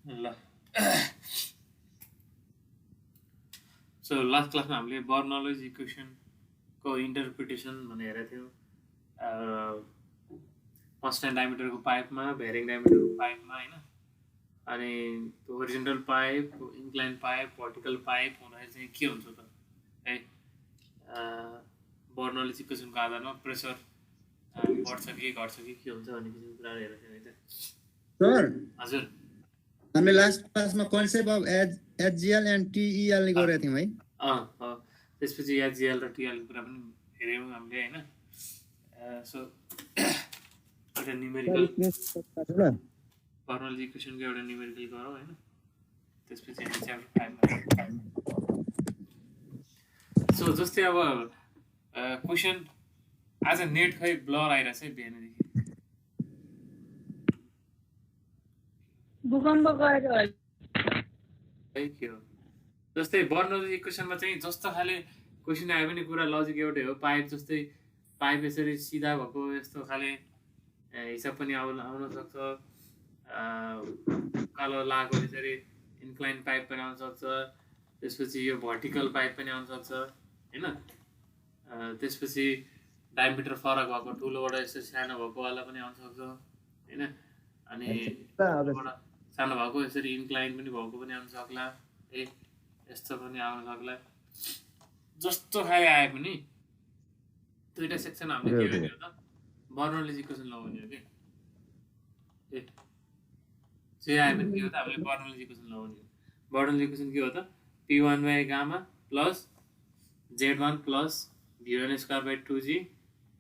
ल so last क्लासमा हामीले बर्नौलीज इक्वेसनको इन्टरप्रिटेसन भनेर हेरेको थियौँ। कन्स्ट्यान्ट डायमिटरको पाइपमा, भ्यारिङ डायमिटरको पाइपमा होइन, अनि horizontal pipe, incline pipe, vertical pipe हुँदाखेरि चाहिँ के हुन्छ त है, बर्नौलीज इक्वेसनको आधारमा प्रेसर बढ्छ कि घट्छ कि के हुन्छ भन्ने किसिमको कुराहरू हेरेको थियौँ है त। सर हजुर हामीले लास्ट क्लासमा कन्सेप्ट अफ एचजिएल एन्ड टिइएल गरेका थियौँ है। त्यसपछि एचजिएल र टिएलको कुरा पनि हेऱ्यौँ हामीले होइन। सो एउटा न्युमेरिकल बर्नौलीज इक्वेसनको एउटा न्युमेरिकल गरौँ होइन, त्यसपछि हामी च्याप्टर 5 मा। सो जस्तै अब क्वेसन आज नेट खै ब्लर आइरहेछ है बिहानदेखि। भूकम्प गएको है के हो, जस्तै बर्नौलीज इक्वेसनमा चाहिँ जस्तो खाले क्वेसन आयो भने कुरा लजिक एउटै हो। पाइप जस्तै पाइप यसरी सिधा भएको यस्तो खाले हिसाब पनि आउन सक्छ, कालो लागेको यसरी इन्क्लाइन पाइप पनि आउन सक्छ, त्यसपछि यो भर्टिकल पाइप पनि आउन सक्छ होइन। त्यसपछि डायमिटर फरक भएको ठुलोबाट यसो सानो भएको वाला पनि आउन सक्छ होइन, अनि सानो भएको यसरी इन्क्लाइन पनि भएको पनि आउन सक्ला है, यस्तो पनि आउन सक्ला। जस्तो खाले आए पनि दुईवटा सेक्सन हामीले के गर्ने हो त, बर्नौलीज इक्वेसन लगाउने हो कि जे आयो भने के हो त, हामीले बर्नौलीज इक्वेसन लगाउने हो। बर्नौलीज इक्वेसन के हो त, P1 by gamma plus Z1 plus V1 square by 2G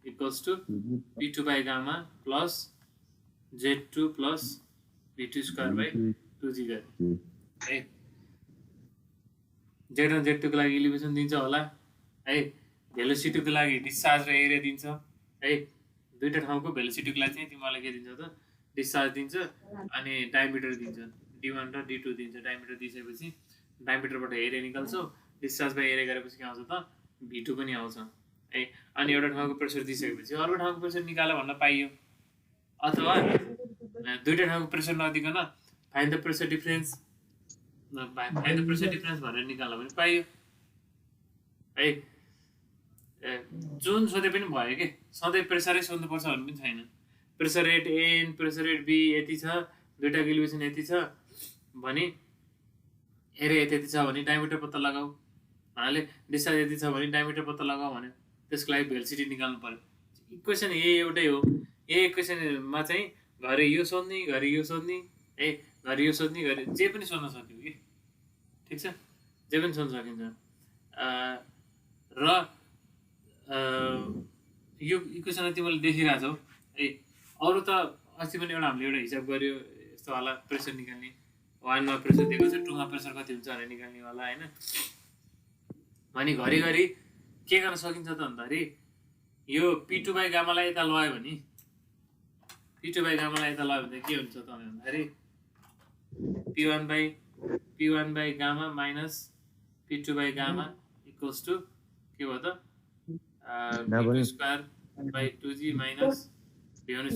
equals to P2 by gamma plus Z2 plus V2 square by 2G गरे है। Z1 Z2 को लागि इलिभेसन दिन्छ होला है, भेलोसिटीको लागि डिस्चार्ज र एरिया दिन्छ है। दुईवटा ठाउँको भेलोसिटीको लागि चाहिँ तिमीलाई के दिन्छ त, डिस्चार्ज दिन्छ अनि डायमिटर दिन्छ, D1 र D2 दिन्छ। डायमिटर दिइसकेपछि डायमिटरबाट एरिया निकाल्छौ, डिस्चार्ज बाई एरिया गरेपछि के आउँछ त, V2 पनि आउँछ है। अनि एउटा ठाउँको प्रेसर दिइसकेपछि अर्को ठाउँको प्रेसर निकाल भन्न पाइयो, अथवा दुईवटा ठाउँको प्रेसर नदिकन फाइन्ड द प्रेसर डिफरेन्स भनेर निकाल्न पनि पाइयो है। जुन सोधे पनि भयो कि सधैँ प्रेसरै सोध्नुपर्छ भन्ने पनि छैन। Pressure rate N, pressure rate B यति छ, दुईवटाको इलिभेसन यति छ भने एरिया यति छ भने डायमिटर पत्ता लगाऊ भन्नाले, डिस्चार्ज यति छ भने डायमिटर पत्ता लगाऊ भन्यो, त्यसको लागि भेलोसिटी निकाल्नु पर्यो। इक्वेसन यही एउटै हो। यही इक्वेसनमा चाहिँ घरि यो सोध्ने, घरि यो सोध्ने है, घरि यो सोध्ने, घरि जे पनि सोध्न सक्यो कि, ठिक छ, जे पनि सोध्न सकिन्छ। र यो इक्वेसनलाई तिमीले देखिरहेको छौ है। अरू त अस्ति पनि हामीले एउटा हिसाब गर्यो यस्तो वाला, प्रेसर निकाल्ने, 1 मा प्रेसर दिएको छ, 2 मा प्रेसर कति हुन्छ भनेर निकाल्ने वाला होइन। भने घरिघरि के गर्न सकिन्छ त भन्दाखेरि, यो P2 बाई गामालाई यता लयो भने, P2 बाई गामालाई यता लयो भने के हुन्छ त भन्दाखेरि P1 by gamma minus P2 by gamma equals to के भयो त, V2 square by 2G minus V1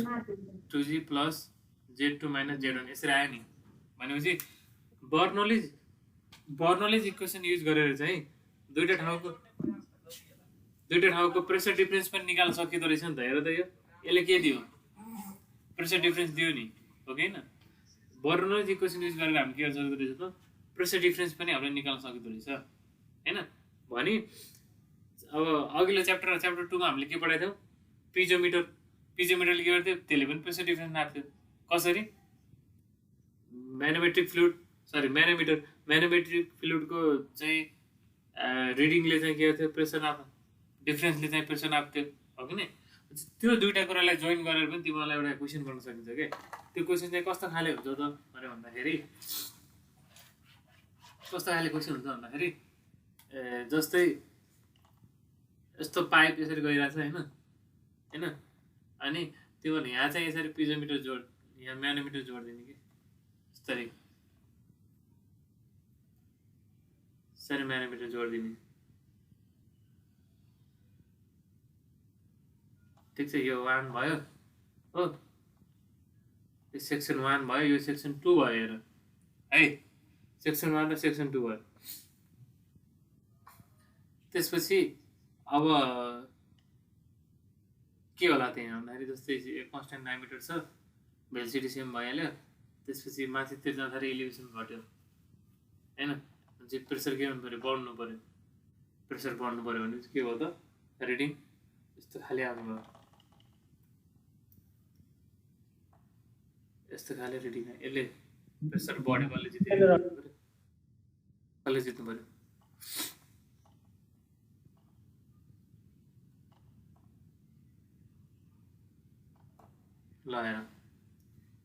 2G plus Z2 minus Z1 यसरी आयो नि। भनेपछि बर्नौलीज इक्वेसन युज गरेर चाहिँ दुईवटा ठाउँको प्रेसर डिफरेन्स पनि निकाल्न सकिँदो रहेछ नि त। हेर त, यसले के दियो, प्रेसर डिफरेन्स दियो नि, हो कि होइन। बर्नौलीज इक्वेसन युज गरेर हामी के गर्न सक्दो रहेछ त, प्रेसर डिफरेन्स पनि हामीले निकाल्न सकिँदो रहेछ होइन। भने अब अघिल्लो च्याप्टर 2 मा हामीले के पढाएको थियौँ, पिजोमिटरले के गर्थ्यो, त्यसले पनि प्रेसर डिफरेन्स नाप्थ्यो। कसरी, म्यानोमेट्रिक फ्लुइडको चाहिँ रिडिङले चाहिँ के गर्थ्यो, प्रेसर नाप्थ्यो, डिफरेन्सले चाहिँ प्रेसर नाप्थ्यो, हो कि नै। त्यो दुईवटा कुरालाई जोइन गरेर पनि तिमीलाई एउटा क्वेसन गर्न सकिन्छ क्या। त्यो क्वेसन चाहिँ कस्तो खाले हुन्छ त भनेर भन्दाखेरि, कस्तो खाले क्वेसन हुन्छ भन्दाखेरि, जस्तै यस्तो पाइप यसरी गइरहेछ होइन, अनि त्यो भने यहाँ चाहिँ यसरी पिजोमिटर यहाँ म्यानोमिटर जोडिदिने कि, यसरी म्यानोमिटर जोडिदिने, ठिक छ। यो 1 भयो हो, यो सेक्सन 1 भयो, यो सेक्सन 2 भयो। हेर है सेक्सन 1 र सेक्सन 2 भयो त्यसपछि अब के होला त्यहाँ भन्दाखेरि जस्तै कन्स्ट्यान्ट डायमिटर छ भेलोसिटी सेम भइहाल्यो त्यसपछि माथितिर जाँदाखेरि एलिभेसन घट्यो हैन चाहिँ प्रेसर के गर्नु पऱ्यो बढ्नु पऱ्यो प्रेसर बढ्नु पऱ्यो भने के भयो त रिडिङ यस्तो खाले आउनुभयो यस्तो खाले रिडिङ यसले प्रेसर बढ्यो कसले जित्नु पऱ्यो ल हेर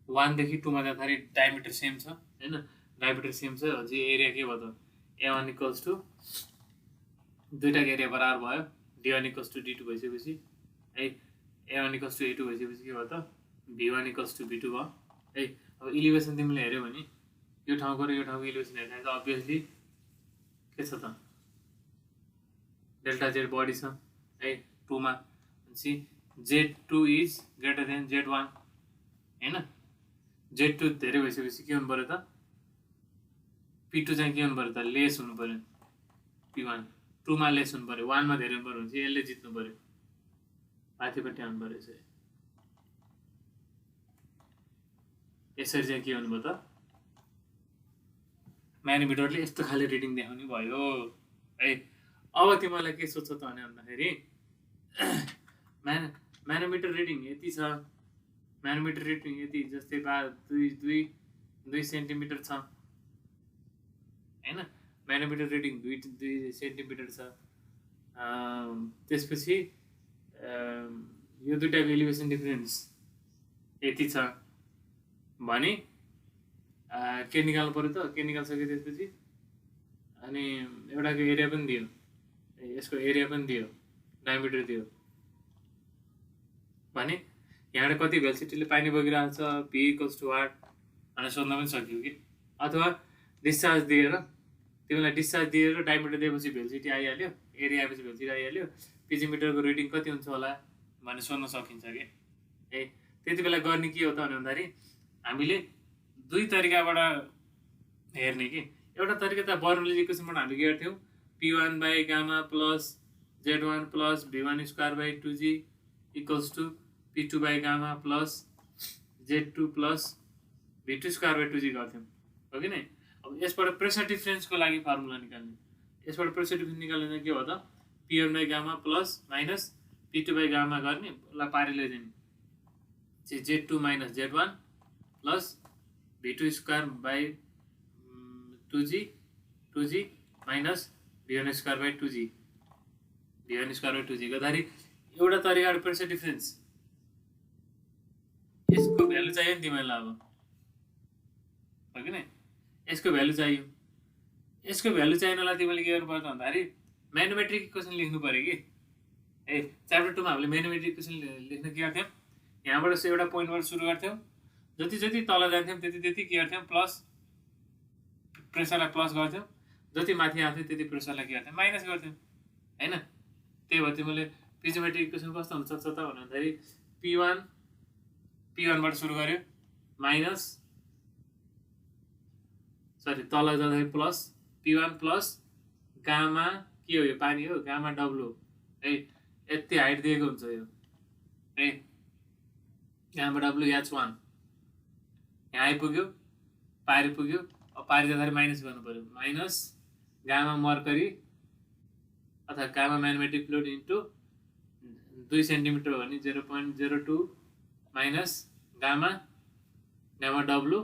1 देखि 2 मा जाँदाखेरि डायमिटर सेम छ हैन डायमिटर सेम छ अझै एरिया के भयो त A1 इक्वल्स टु दुईटाको एरिया बराबर भयो D1 इक्वल्स टु D2 भइसकेपछि है A1 इक्वल्स टु A2 भइसकेपछि के भयो त B1 इक्वल्स टु B2 भयो है अब इलिभेसन तिमीले हेर्यौ भने यो ठाउँको र यो ठाउँको इलिभेसन हेर्दा त अभियसली के छ त डेल्टा Z बडी छ है 2 मा भनेपछि Z2 is greater then Z1 हैन Z2 धेरै भइसकेपछि के हुनु पर्यो त P2 चाहिँ के हुनु पर्यो त लेस हुनु पर्यो P1 2 मा लेस हुनु पर्यो 1 मा धेरै हुनु पर्यो भने चाहिँ यसले जित्नु पर्यो माथिपट्टि आउनु पर्यो चाहिँ यसरी चाहिँ के हुनु भयो त म्यानोमिटरले यस्तो खाले रिडिङ देखाउने भयो है अब तिमीलाई के सोध्छ त भन्दाखेरि म्यानोमिटर रिडिङ यति छ म्यानोमिटर रिडिङ यति जस्तै 2 सेन्टिमिटर छ हैन म्यानोमिटर रिडिङ 2 सेन्टिमिटर छ त्यसपछि यो दुईटाको एलिभेसन डिफरेन्स यति छ भने के निकाल्नु पर्यो त के निकाल्सक्यो त्यसपछि अनि एउटाको एरिया पनि दियो यसको एरिया पनि दियो डायमिटर दियो भने यहाँबाट कति भेलोसिटीले पानी बगिरहेको छ P इक्वल्स टु वाट भनेर सोध्न पनि सक्यो कि अथवा डिस्चार्ज दिएर तिमीलाई डिस्चार्ज दिएर डायमिटर दिएपछि भेलोसिटी आइहाल्यो एरिया आएपछि भेलोसिटी आइहाल्यो पिजिमिटरको रिडिङ कति हुन्छ होला भनेर सोध्न सकिन्छ कि ए त्यति बेला गर्ने के हो त भन्दाखेरि हामीले दुई तरिकाबाट हेर्ने कि एउटा तरिका त बर्नौलीज इक्वेसनबाट हामीले के गर्थ्यौँ P1 by gamma plus Z1 plus V1 square by 2G equals to P2 by gamma plus Z2 plus V2 square by 2G गर्थ्यौँ हो कि नै अब यसबाट प्रेसर डिफरेन्सको लागि फर्मुला निकाल्ने यसबाट प्रेसर डिफरेन्स निकाल्ने चाहिँ के हो त P1 by gamma plus minus P2 by gamma गर्ने ल पारी लैजाने Z2 minus Z1 plus V2 square by 2G minus V1 square by 2G V1 square by 2G गर्दाखेरि एउटा तरिकाबाट प्रेसर डिफरेन्स यसको भ्यालु चाहियो नि तिमीलाई अब हो कि नै यसको भ्यालु चाहियो यसको भ्यालु चाहिनलाई तिमीले के गर्नु पर्छ भन्दाखेरि म्याथमेटिक इक्वेसन लेख्नु पर्यो कि ए च्याप्टर 2 मा हामीले म्याथमेटिक इक्वेसन लेख्न के गर्थ्यौँ यहाँबाट एउटा पोइन्टबाट सुरु गर्थ्यौँ जति जति तल जान्थ्यौँ त्यति त्यति के गर्थ्यौँ प्लस प्रेसरलाई प्लस गर्थ्यौँ जति माथि आउँथ्यो त्यति प्रेसरलाई के गर्थ्यौँ माइनस गर्थ्यौँ हैन त्यही भएर तिमीले पिजिमेट्रिक इक्वेसन कस्तो हुनसक्छ त भन्दाखेरि P1बाट सुरु गर्यो माइनस सरी तल जाँदाखेरि प्लस P1 प्लस गामा के हो यो पानी हो गामा डब्लु है यति हाइट दिएको हुन्छ यो है गामा डब्लु H1 यहाँ आइपुग्यो पारी पुग्यो अब पारी जाँदाखेरि माइनस गर्नु पर्यो माइनस गामा मर्करी अथवा gamma magnetic fluid into 2 centimetre हो भने 0.02 माइनस गामा गामा डब्लु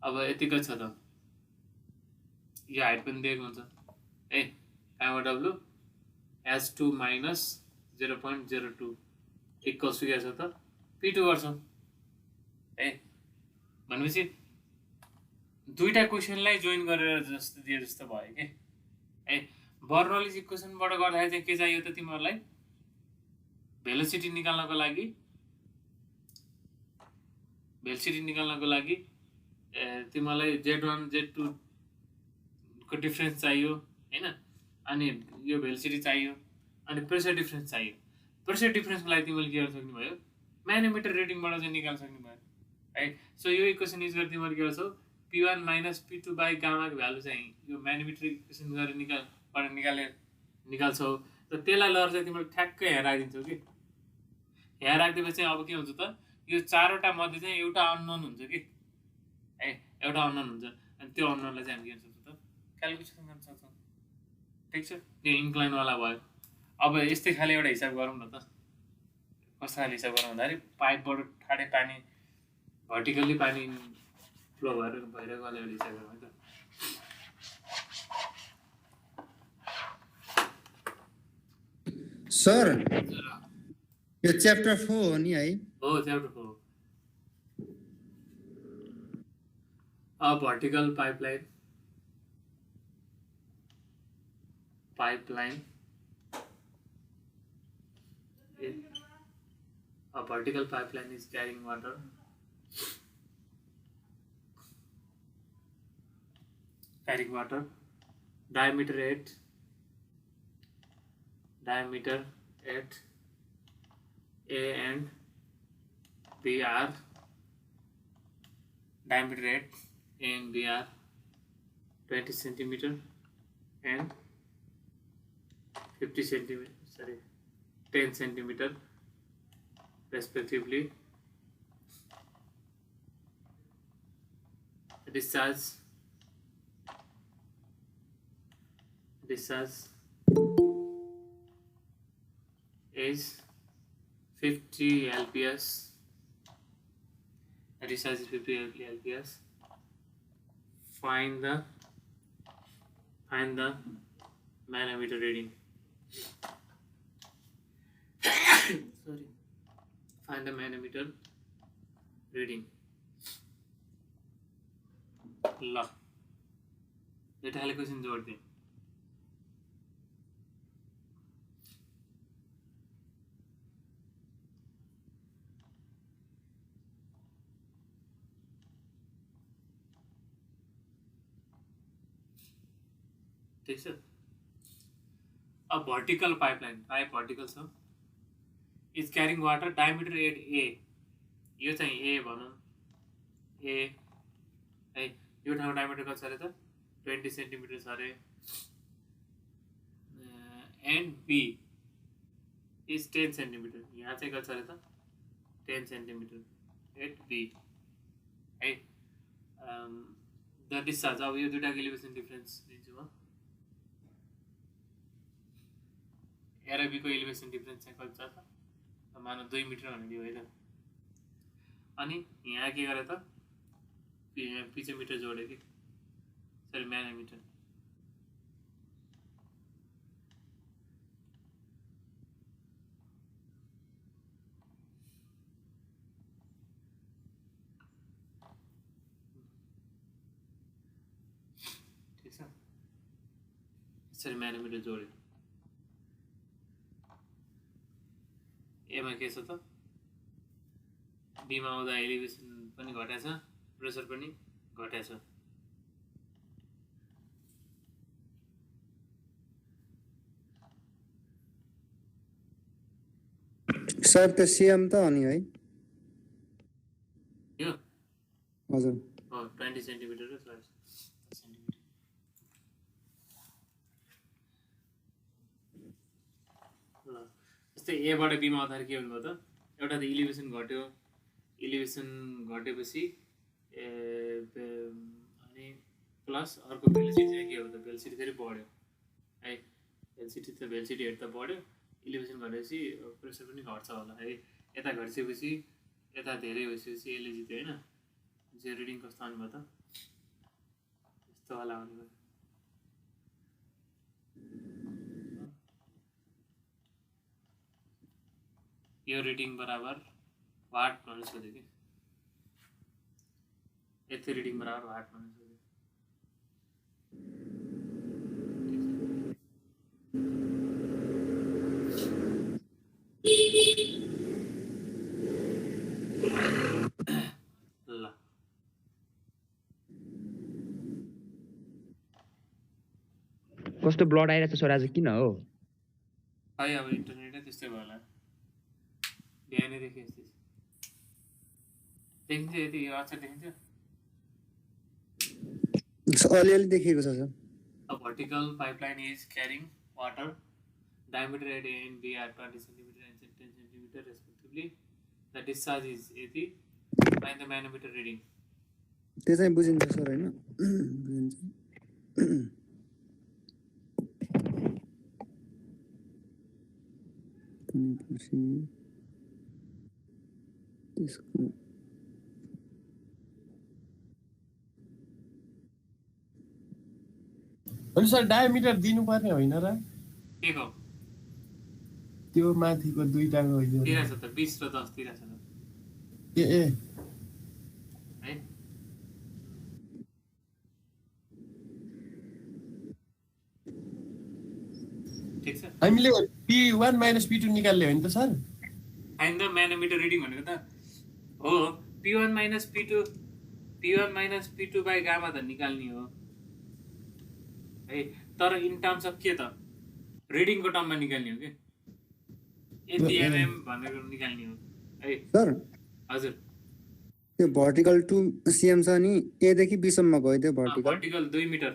अब यतिको छ त यो हाइट पनि दिएको हुन्छ है gamma W H2 minus 0.02 equals to के छ त P2 गर्छ है भनेपछि दुईटा क्वेसनलाई जोइन गरेर जस्तो दिए जस्तो भयो के है बर्नौलीज इक्वेसनबाट गर्दाखेरि चाहिँ के चाहियो त तिमीहरूलाई भेलोसिटी निकाल्नको लागि तिमीलाई Z1 Z2 को डिफरेन्स चाहियो हैन अनि यो भेलोसिटी चाहियो अनि प्रेसर डिफरेन्स चाहियो प्रेसर डिफरेन्सको लागि तिमीले के गर्न सक्ने भयो म्यानोमिटर रिडिङबाट चाहिँ निकाल्न सक्ने भयो है सो यो इक्वेसन युज गरेर तिमीले के गर्छौ P1 minus P2 by gamma को भ्यालु चाहिँ यो म्यानोमेट्रिक इक्वेसन गरेर निकाल्छौ र त्यसलाई लहर चाहिँ तिमीले ठ्याक्कै यहाँ राखिदिन्छौ कि यहाँ राखिदिएपछि अब के हुन्छ त यो चारवटा मध्ये चाहिँ एउटा अननोन हुन्छ कि है एउटा अननोन हुन्छ अनि त्यो अननोनलाई चाहिँ हामी के गर्न सक्छौँ त क्याल्कुलेसन गर्न सक्छौँ ठिक छ त्यो इन्क्लाइनवाला भयो अब यस्तै खाले एउटा हिसाब गरौँ न त कस्तो खाले हिसाब गरौँ भन्दाखेरि पाइपबाट ठाडै पानी भर्टिकल्ली पानी फ्लो भइरहेको एउटा हिसाब गरौँ है त सर यो च्याप्टर 4 हो नि है हो chapter 4 a vertical pipeline a vertical pipeline is carrying water diameter 8 A and B are diameter 8 A and B are 20 centimeter and 50 centimeter 10 centimeter respectively. Discharge is 50 lps. Discharge is 50 lps. Find the manometer reading. Sorry. Find the manometer reading. ल एउटा खाले question जोड्दिउँ ठीक छ a vertical pipeline pipe vertical छ is carrying water diameter 8A यो चाहिँ A भनौँ A है यो ठाउँ डायमिटर कति छ अरे त 20 सेन्टिमिटर छ अरे एन्ड B is 10 सेन्टिमिटर यहाँ चाहिँ कति छ अरे त 10 सेन्टिमिटर एट B है द डिस्चार्ज अब यो दुईटाको एलिभेसन डिफरेन्स दिन्छु म A र B को एलिभेसन डिफरेन्स चाहिँ कति छ त मानौ 2 मिटर भनिदियो है त अनि यहाँ के गरे त पिछे मिटर जोड्यो कि सरी म्यानोमिटर ठिक छ यसरी म्यानोमिटर जोड्यो एमा के छ त बीमा आउँदा एलिभेसन पनि घटेछ प्रेसर पनि घटेछ सर त्यो सेम त हो नि है यो हजुर 20 सेन्टिमिटर र 30 सेन्टिमिटर ल जस्तै ए बाट बी मा आउँदाखेरि के हुनुभयो त एउटा त इलिभेसन घटेपछि अनि प्लस अर्को भेलोसिटी चाहिँ के हो त भेलोसिटी फेरि बढ्यो है भेलोसिटी हेड त बढ्यो इलिभेसन घटेपछि प्रेसर पनि घट्छ होला है यता घटिसकेपछि यता धेरै भइसकेपछि यसले जित्यो होइन जे रिडिङ कस्तो आउनुभयो त यस्तो वाला आउनुभयो यो रिडिङ बराबर वाट भन्नु सोध्यो कि यति रिडिङ बराबर वाट भन्नु सोध्यो ल कस्तो ब्लड आइरहेको छ सर आज किन हो खै अब इन्टरनेटै त्यस्तै भयो होला बिहानै देखेँ यस्तै देखिन्थ्यो यति अक्षर देखिन्थ्यो अलिअलि देखिएको छ sir. A vertical pipeline is carrying water. Diameter at A and B are 20 centimeter and 10 centimeter respectively. The discharge is 80. Find the manometer reading. त्यो चाहिँ बुझिन्छ सर हैन? बुझिन्छ। त्यसको अनि सर डायमिटर दिनुपर्ने होइन र के को त्यो माथिको दुईटाको यो तिरा छ त 20 र 10 तिरा छ त ए है ठीक छ हामीले P1 - P2 निकाल्ने हो नि त सर फाइन्ड द म्यानोमिटर रिडिङ भनेको त हो P1 - P2 बाइ गामा त निकाल्ने हो है तर इन टर्म्स अफ के त रिडिङको टर्ममा निकाल्ने हो के यति एमएम भनेर निकाल्ने हो है सर हजुर त्यो भर्टिकल 2 cm छ नि ए देखि बी सम्म गयो त्यो भर्टिकल भर्टिकल 2 मिटर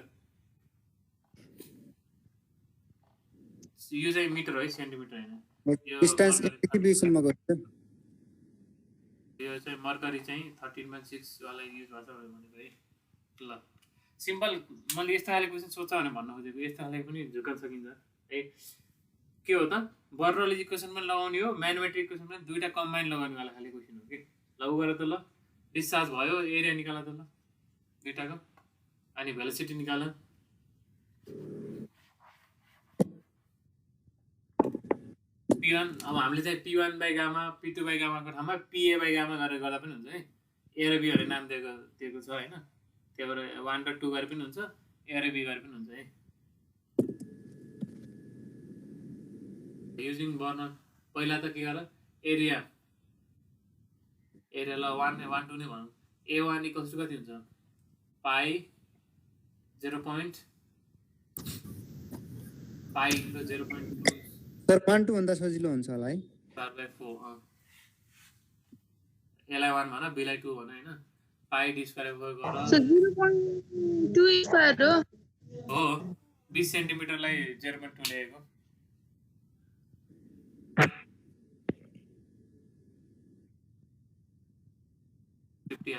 यो चाहिँ मिटर है सेन्टिमिटर हैन डिस्टेन्स ए देखि बी सम्म गयो यो चाहिँ मर्करी चाहिँ 13.6 वाला युज गर्छ भनेको है ल सिम्पल मैले यस्तो खाले क्वेशन सोच्छ भने भन्न खोजेको यस्तो खाले पनि झुकाउन सकिन्छ है के हो त बर्नरल इक्वेसन पनि लगाउने हो म्याथमेटिक इक्वेसन पनि दुईटा कम्बाइन लगाउने वाला खाले क्वेशन हो के ल उ गरे त ल डिस्चार्ज भयो एरिया निकाल त ल दुईटाको अनि भेलोसिटी निकाल P1 अब हामीले चाहिँ P1 by gamma P2 by गामाको ठाउँमा PA बाइ गामा गरेर गर्दा पनि हुन्छ है A र B हरु नाम दिएको छ हैन त्यही भएर 1 र 2 गरे पनि हुन्छ A र B गरे पनि हुन्छ है युजिङ बर्नर पहिला त के गर एरिया ल 1 2 नै भनौं A1 इक्वल्स टु कति हुन्छ पाइ 0.5 into 0.2 सर 1 2 भन्दा सजिलो हुन्छ होला है 4/4 यसलाई 1 भन B लाई 2 भन हैन पाइ d स्क्वायर गर So 0.2 स्क्वायर हो 20 सेन्टिमिटर लाई 0.2 ल्याएको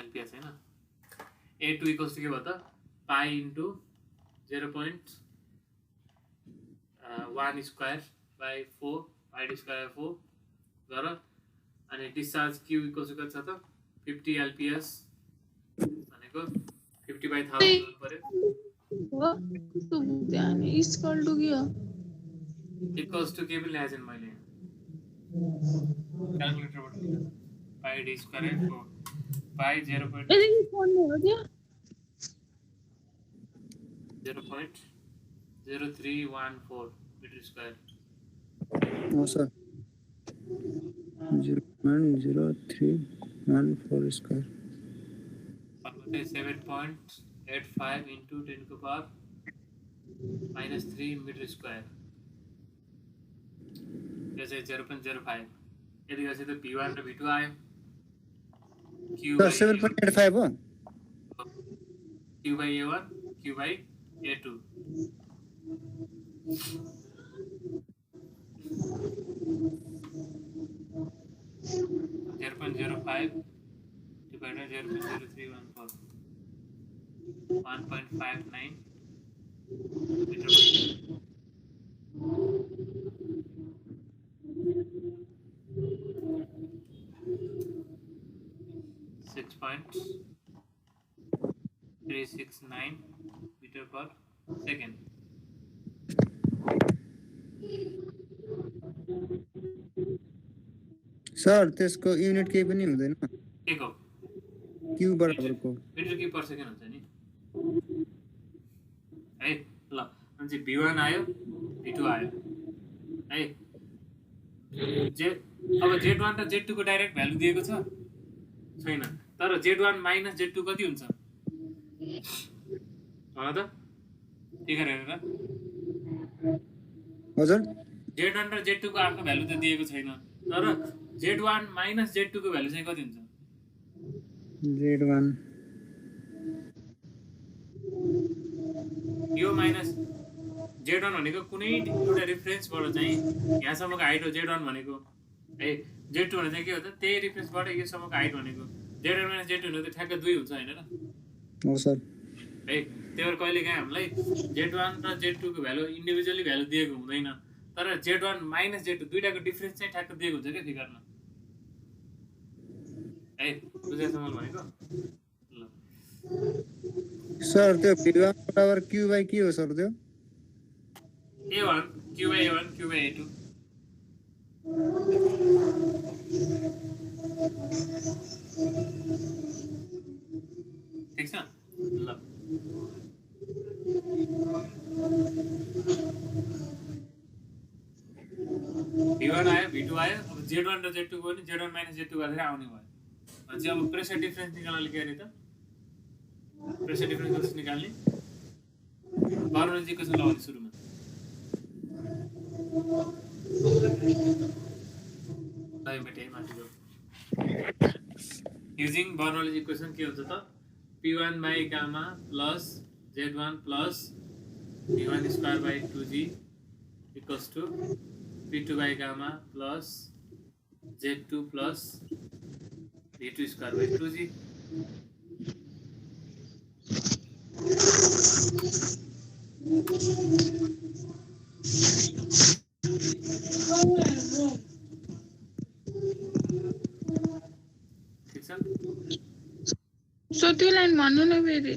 LPS हैन A2 इक्वल्स टु के भयो त पाइ into 0.1 square by 4 pi d square 4 गर अनि डिस्चार्ज q इक्वल्स टु कति छ त 50 lps भनेको 50/1000 गर्नु पर्यो कस्तो बुझ्या नि इक्वल टु के हो इक्वल्स टु के पनि ल्याएछन् मैले क्याल्कुलेटरबाट pi d square 4 pi 0.0 यदि पढ्ने हो त्यो 0.0314 meter square हो sir 0.0314 square 7.85 into 10 to power -3 meter square जैसे 0.05 यदि ऐसे तो P1 र P2 आयो Q सर 7.85 हो Q by A1 Q by A2 0.05 divided by 0.0314 1.59 meter 6.369 meter per second. Sir त्यसको युनिट केही पनि हुँदैन के को क्यू बराबरको मिटर क्यूब पर सेकेन्ड हुन्छ नि है ल अनि V1 आयो V2 आयो है जे अब Z1 र Z2 को डाइरेक्ट भ्यालु दिएको छ छैन तर Z1 - Z2 कति हुन्छ हो त के गरेर त हजुर Z1 र Z2 को आफ्नो भ्यालु त दिएको छैन तर Z1 - Z2 को भ्यालु चाहिँ कति हुन्छ Z1 यो माइनस Z1 भनेको कुनै एउटा रेफरेन्सबाट चाहिँ यहाँसम्मको हाइट हो Z1 भनेको है। Z2 भने चाहिँ के हो त त्यही रेफरेन्सबाट योसम्मको हाइट भनेको Z1 माइनस Z2 भने त ठ्याक्क 2 हुन्छ हैन र हो सर है। त्यही भएर कहिलेकाहीँ हामीलाई Z1 र Z2 को भ्यालु इन्डिभिजुअली भ्यालु दिएको हुँदैन, तर Z1 माइनस Z2 दुईटाको डिफरेन्स चाहिँ ठ्याक्क दिएको हुन्छ क्या फिगरमा है। बुझेछ मैले भनेको? ल सर त्यो V1 बराबर Q by के हो सर त्यो? A1 Q by A1 Q by A2 ठिक छ। ल V1 आयो V2 आयो, अब Z1 र Z2 को नि Z1 माइनस Z2 गरेर आउने भयो। अनि अब प्रेसर डिफरेन्स निकाल्नले के गर्ने त? प्रेसर डिफरेन्स कसरी निकाल्ने? बार्नोलिज इक्वेसन लगाउने सुरुमा। Using Bernoulli's equation के हुन्छ त? P1 by gamma plus Z1 plus P1 square by 2G equals to P2 by gamma plus Z2 plus V2 square by 2G. ठीक छ? सो त्यो लाइन भन्नु न फेरि।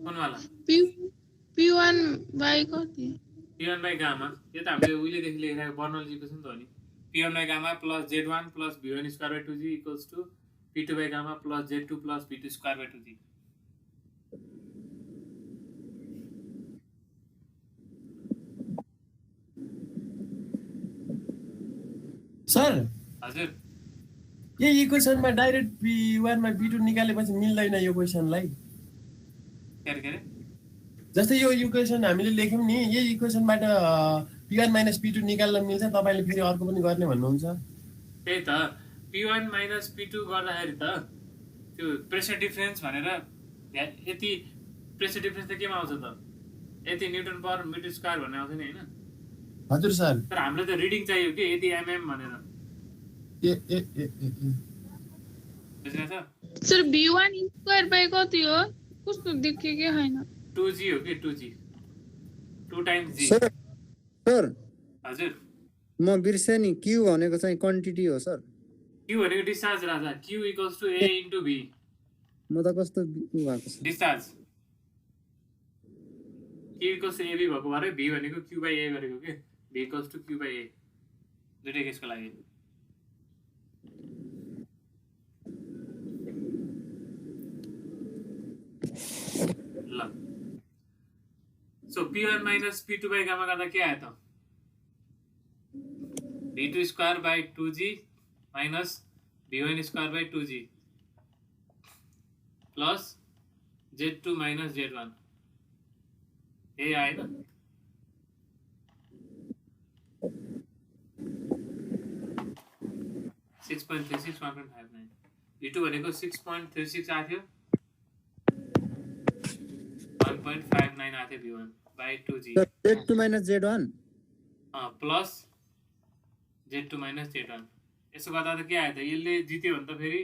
कुन वाला? P1 by कति? P1 by gamma यो त हामीले उहिलेदेखि लेखिरहेको बर्नौली इक्वेसन त हो नि। P1 by gamma plus Z1 plus V1 square by 2G equals to P2 by gamma plus Z2 plus V2 square by 2G. Sir हजुर यही इक्वेसनमा डाइरेक्ट P1 मा P2 निकालेपछि मिल्दैन यो क्वेसनलाई। के अरे जस्तै यो इक्वेसन हामीले लेख्यौं नि, यही इक्वेसनबाट P1 माइनस P2 निकाल्न मिल्छ, तपाईले फेरि अर्को पनि गर्ने भन्नुहुन्छ। त्यही त P1 माइनस P2 गर्दाखेरि त त्यो प्रेसर डिफरेन्स भनेर यति प्रेसर डिफरेन्स त केमा आउँछ त? यति न्युटन पर मिटर स्क्वायर भन्ने आउँछ नि हैन? हजुर सर। तर हामीलाई त रिडिङ चाहियो कि यति mm भनेर। ए ए ए ए बुझ्नुहुन्छ? सर V1 स्क्वायर by कति हो? कस्तो देखे के हैन। 2G हो कि 2G 2 times G। Sir sir हजुर म बिर्से नि Q भनेको चाहिँ क्वान्टिटी हो सर। Q भनेको discharge Raja. Q equals to A into B। म त कस्तो भएको छ। Discharge Q equals to AB भएको भएर B भनेको Q by A गरेको के? B equals to Q by A दुईटै केसको लागि। ल so P1 minus P2 by gamma गर्दा के आयो त? V2 square by 2G minus V1 square by 2G plus Z2 minus Z1 ए आएन? सिक्स पोइन्ट 36 1.59 V2 भनेको 6.36 आएको थियो, 1.59 आएको थियो V1 by 2G Z2 minus Z1 plus Z2 minus Z1। यसो गर्दा त के आयो त? यसले जित्यो भने त फेरि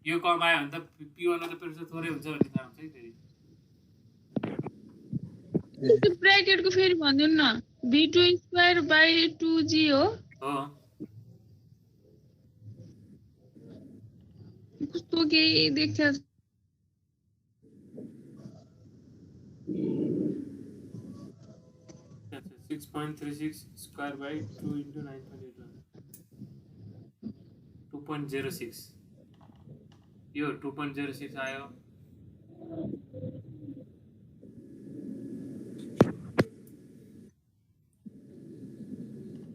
यो कम आयो भने त P1 मा त प्रेसर थोरै हुन्छ भन्ने थाहा हुन्छ है फेरि। त्यो ब्र्याकेट को फेरि भन्दिनु न। V2 स्क्वायर by 2G हो। हो कस्तो के देख्छ? 6.36 square by 2 into 9.81 2.06 यो 2.06 आयो।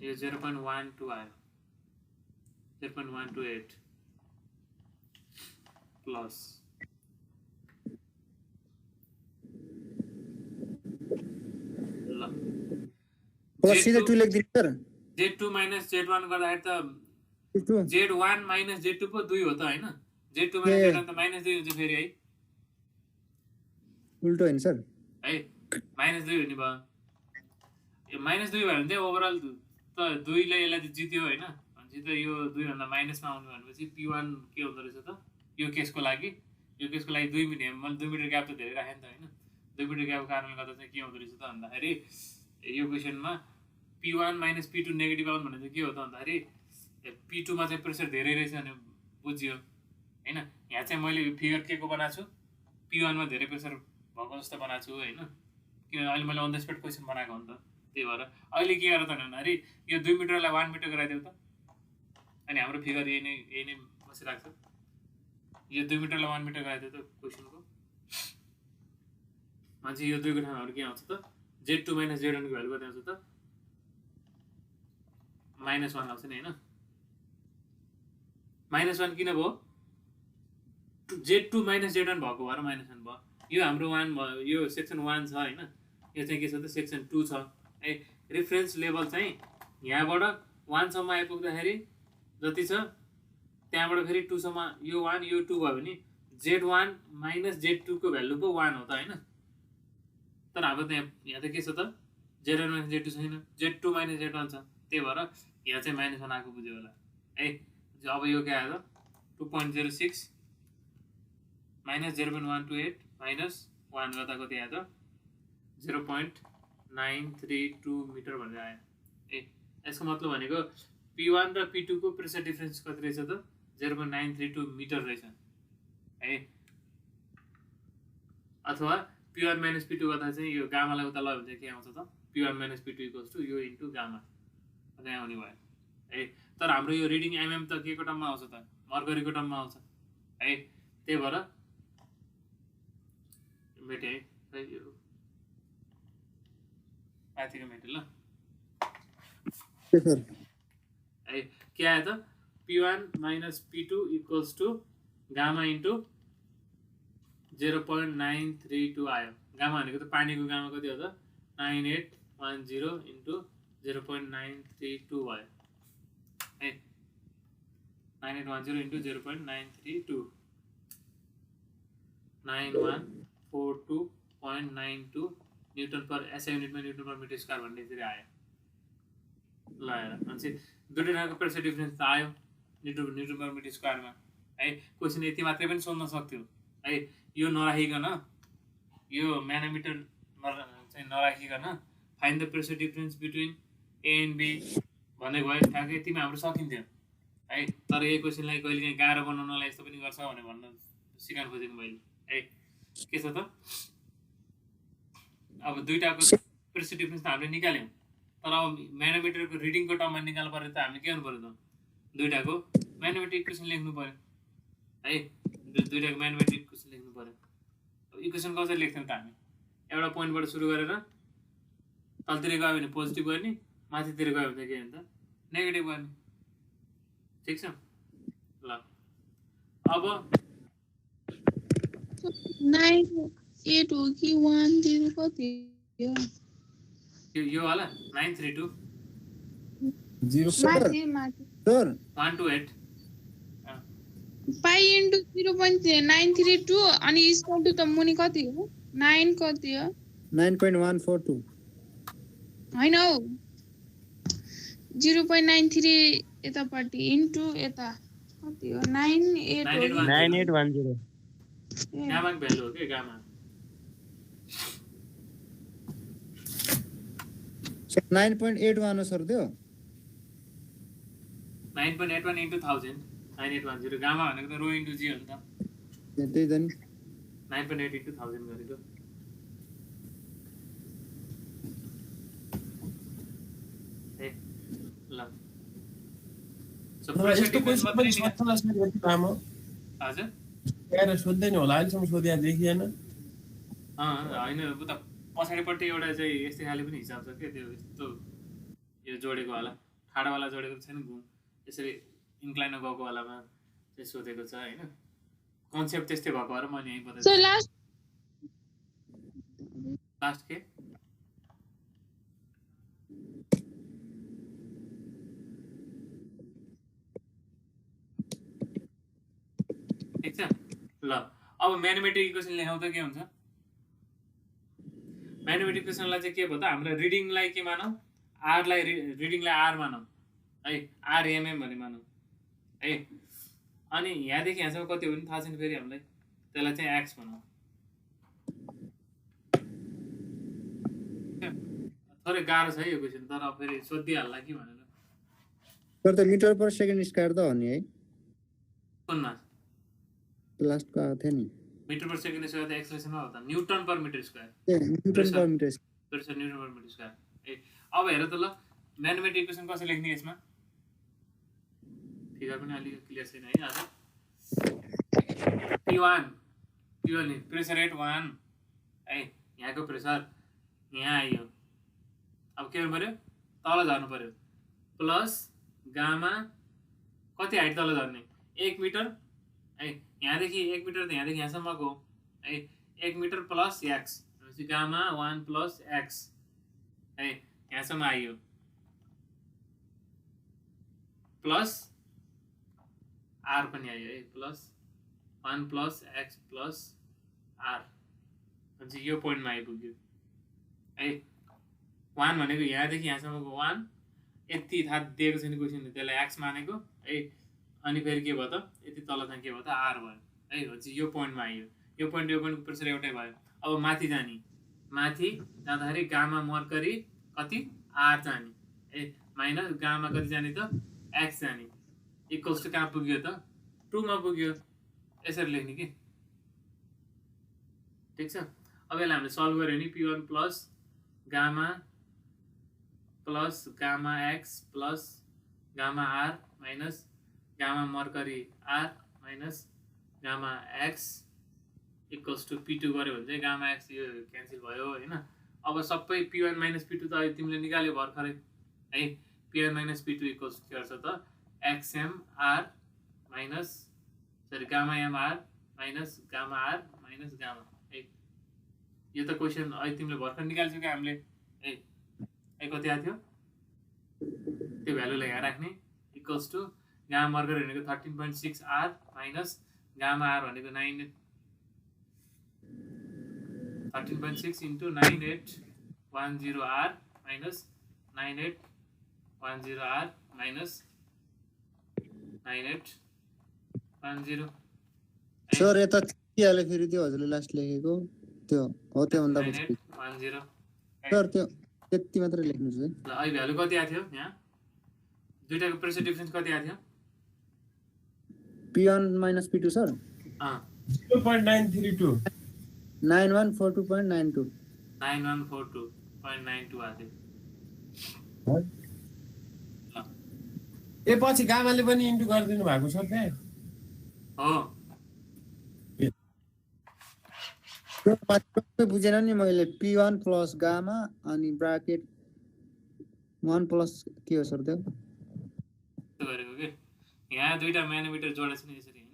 यो 0.12 आयो, 0.128 प्लस ल सीधे 2 लेख दिनु सर। Z2 minus Z1 गर्दाखेरि त Z1 minus Z2 पो 2 हो त हैन? Z2 minus Z1 त -2 हुन्छ फेरि है। उल्टो हैन सर? है -2 हुने भयो यो -2 भयो भने चाहिँ ओभरअल त 2 ले यसलाई त जित्यो हैन भनेपछि त यो 2 भन्दा माइनसमा आउनु भनेपछि p1 के हुँदो रहेछ त यो केसको लागि 2 मिटर मैले 2 मिटर ग्याप त धेरै राखेँ नि त हैन 2 मिटर ग्यापको कारणले गर्दा चाहिँ के हुँदो रहेछ त भन्दाखेरि यो क्वेशनमा p1 - p2 नेगेटिभ आउनु भने चाहिँ के हो त भन्दाखेरि p2 मा चाहिँ प्रेसर धेरै रहेछ भने बुझियो हैन यहाँ चाहिँ मैले फिगर के को बनाएको छु p1 मा धेरै प्रेसर भएको जस्तो बनाएको छु हैन किनभने अहिले मैले अन द स्पट क्वेशन बनाएको हो नि त त्यही भएर अहिले के गरेर त भन्दाखेरि यो 2 मिटरलाई 1 मिटर गराइदेऊ त अनि हाम्रो फिगर यही नै बसिरहेको छ यो 2 मिटरलाई 1 मिटर गराइदेऊ त क्वेशनको मान्छे यो 2 को ठाउँहरु के आउँछ त z2 - z1 को भ्यालु कति आउँछ त -1 आउँछ नि हैन -1 किन भयो z2 - z1 भएको भएर -1 भयो यो हाम्रो 1 भयो यो सेक्सन 1 छ हैन यो चाहिँ के छ त सेक्सन 2 छ है रेफरेन्स लेभल चाहिँ यहाँबाट 1 सम्म आइपुग्दाखेरि जति छ त्यहाँबाट फेरि 2 सम्म यो 1 यो 2 भयो भने z1 - z2 को भ्यालु पो 1 हो त हैन तर अब यहाँ त के छ त z1 - z2 छैन z2 - z1 छ त्यही भएर यहाँ चाहिँ -1 आएको बुझ्यो होला है अब यो के आयो त 2.06 -0.128 -1 गर्दा कति आयो त 0.932 मिटर भनेर आयो ए यसको मतलब भनेको p1 र p2 को प्रेसर डिफरेन्स कति रहेछ त 0.932 मिटर रहेछ है अथवा p1 - p2 गर्दा चाहिँ यो गामालाई उता लग्यो भने के आउँछ त p1 - p2 यो इन्टु गामा अनि आउने भयो है तर हाम्रो यो रिडिङ mm त के को टर्ममा आउँछ त मर्करीको टर्ममा आउँछ है त्यही भएर मेटे है यो माथिको मेटे ल है के आयो त p1 - p2 = गामा इन्टु 0.932 आयो गामा भनेको त पानीको गामा कति हो त 9810 इन्टु 0.932 भयो है 9810 इन्टु 0.932 9142.92 न्युटन पर एसआई युनिटमा न्युटन पर मिटर स्क्वायर भन्ने यसरी आयो ल हेर अनि दुईटा ठाउँको प्रेसर डिफरेन्स त आयो न्युटन पर मिटर स्क्वायरमा है क्वेसन यति मात्रै पनि सोध्न सक्थ्यो है यो नराखिकन यो म्यानोमिटर चाहिँ नराखिकन find the pressure difference between A and B भन्ने भयो ठ्याक्कै यतिमा हाम्रो सकिन्थ्यो है तर यही क्वेसनलाई कहिलेकाहीँ गाह्रो बनाउनलाई यस्तो पनि गर्छ भनेर भन्न सिकाउनु खोजेको मैले है के छ त अब दुईटाको प्रेसर डिफरेन्स त हामीले निकाल्यौँ तर अब म्यानोमिटरको रिडिङको टर्ममा निकाल्नु पर्यो त हामीले के गर्नु पर्यो त दुईटाको म्यानोमेट्रिक इक्वेसन लेख्नु पर्यो है दुईटाको म्यानोमेट्रिक इक्वेसन लेख्नु पर्यो अब इक्वेसन कसरी लेख्थ्यौँ त हामी एउटा पोइन्टबाट सुरु गरेर तलतिर गयो भने पोजिटिभ गर्ने माथितिर गयो भने के हुन्छ नेगेटिभ गर्ने ठिक छ ल अब 98 हो कि 10 कति हो यो वाला 932 माथि सर 128 पाई इन्टु 0.932 अनि इक्वल टु त मुनि कति हो 9 कति हो 9.142 हैन हौ 0.93 यतापट्टि इन्टु यता कति हो 9810 गामा भ्यालु हो के गामा 9.81 हो सर त्यो 9.81 into 1000 9810 गामा भनेको त रो इन्टु जी हो नि त त्यही त नि 9.8 into 1000 गरेको ए ल सो प्रेसर यस्तो डिफरेन्स क्वेसन पनि सोध्छ जस्तो यति लामो हजुर यहाँ सोध्दैन होला अहिलेसम्म सोधिया देखिएन होइन उता पछाडिपट्टि एउटा चाहिँ यस्तै खाले पनि हिसाब छ के त्यो यस्तो यो जोडेको होला ठाडावाला जोडेको छैन घुम यसरी इन्क्लाइनमा गएको वालामा चाहिँ सोधेको छ होइन कन्सेप्ट त्यस्तै भएको भएर मैले यहीँ बताएँ सो लास्ट के ठिक छ ल अब म्याथमेटिक इक्वेसन लेखाउँदा के हुन्छ म्याथमेटिक इक्वेसनलाई चाहिँ के भयो त हाम्रो रिडिङलाई के मानौँ आरलाई रिडिङलाई आर मानौँ है आरएमएम भन्ने मानौँ है अनि यहाँदेखि यहाँसम्म कति हो भने थाहा छैन फेरि हामीलाई त्यसलाई चाहिँ एक्स भनौँ थोरै गाह्रो छ है यो क्वेसन तर फेरि सोधिहाल्ला कि भनेर सर त मिटर पर सेकेन्ड स्क्वायर त हो नि है कुनमा लास्टको आएको थियो नि मिटर पर सेकेन्ड स्क्वायर त एक्सप्रेसनमा हो त newton per metre square newton per metre pressure newton per metre square ए अब हेर त ल म्याथमेटिक इक्वेसन कसरी लेख्ने यसमा फिगर पनि अलिक क्लियर छैन है आज P1 नि प्रेसर रेट 1 है यहाँको प्रेसर यहाँ आइयो अब के गर्नु पर्यो तल झर्नु पर्यो प्लस गामा कति हाइट तल झर्ने 1 मिटर है यहाँदेखि 1 मिटर त यहाँदेखि यहाँसम्मको है 1 मिटर प्लस एक्स भनेपछि गामा 1 प्लस एक्स है यहाँसम्म आइयो प्लस आर पनि आयो है plus 1 plus X plus R भनेपछि यो पोइन्टमा आइपुग्यो है 1 भनेको यहाँदेखि यहाँसम्मको 1 यति थाहा दिएको छैन क्वेसनले त्यसलाई एक्स मानेको है अनि फेरि के भयो त यति तल चाहिँ के भयो त आर भयो है भनेपछि यो पोइन्टमा आइयो यो पोइन्टको प्रेसर एउटै भयो अब माथि जाने माथि जाँदाखेरि गामा मर्करी कति आर जाने ए माइनस गामा कति जाने त एक्स जाने इक्वल्स टु कहाँ पुग्यो त 2 मा पुग्यो यसरी लेख्ने कि ठिक छ अब यसलाई हामीले सल्भ गर्यो भने P1 plus gamma X plus gamma R minus gamma mercury R minus gamma X equals to P2 गऱ्यो भने चाहिँ गामा एक्स यो क्यान्सल भयो होइन अब सबै P1 माइनस P2 त अहिले तिमीले निकाल्यो भर्खरै है P1 माइनस P2 इक्वल्स के गर्छ त XMR माइनस सरी gamma MR minus gamma R minus gamma है यो त क्वेसन अहिले तिमीले भर्खर निकाल्छौ कि हामीले है कति आएको थियो त्यो भ्यालुलाई यहाँ राख्ने इक्वल्स टु गामा मर्कर भनेको 13.6 आर माइनस गामा आर भनेको 13.6 into 9810 R minus 9810 R minus 9810 sir यता हाले फेरि त्यो हजुरले लास्ट लेखेको त्यो हो त्यो भन्दा पछि 9810 सर त्यो त्यति मात्र लेख्नुस् है ल अहिले भ्यालु कति आएको थियो यहाँ दुईटाको प्रेसर डिफरेन्स कति आएको थियो P1 minus P2 सर 0.932 9142.92 9142.92 आएको थियो ए पछि गामाले पनि इन्टु गरिदिनु भएको छ त्यहाँ हो त्यो बुझेन नि मैले P1 प्लस गामा अनि ब्राकेट 1 प्लस के हो सर त्यो गरेको के यहाँ दुईटा म्यानोमिटर जोडेको छ नि यसरी हैन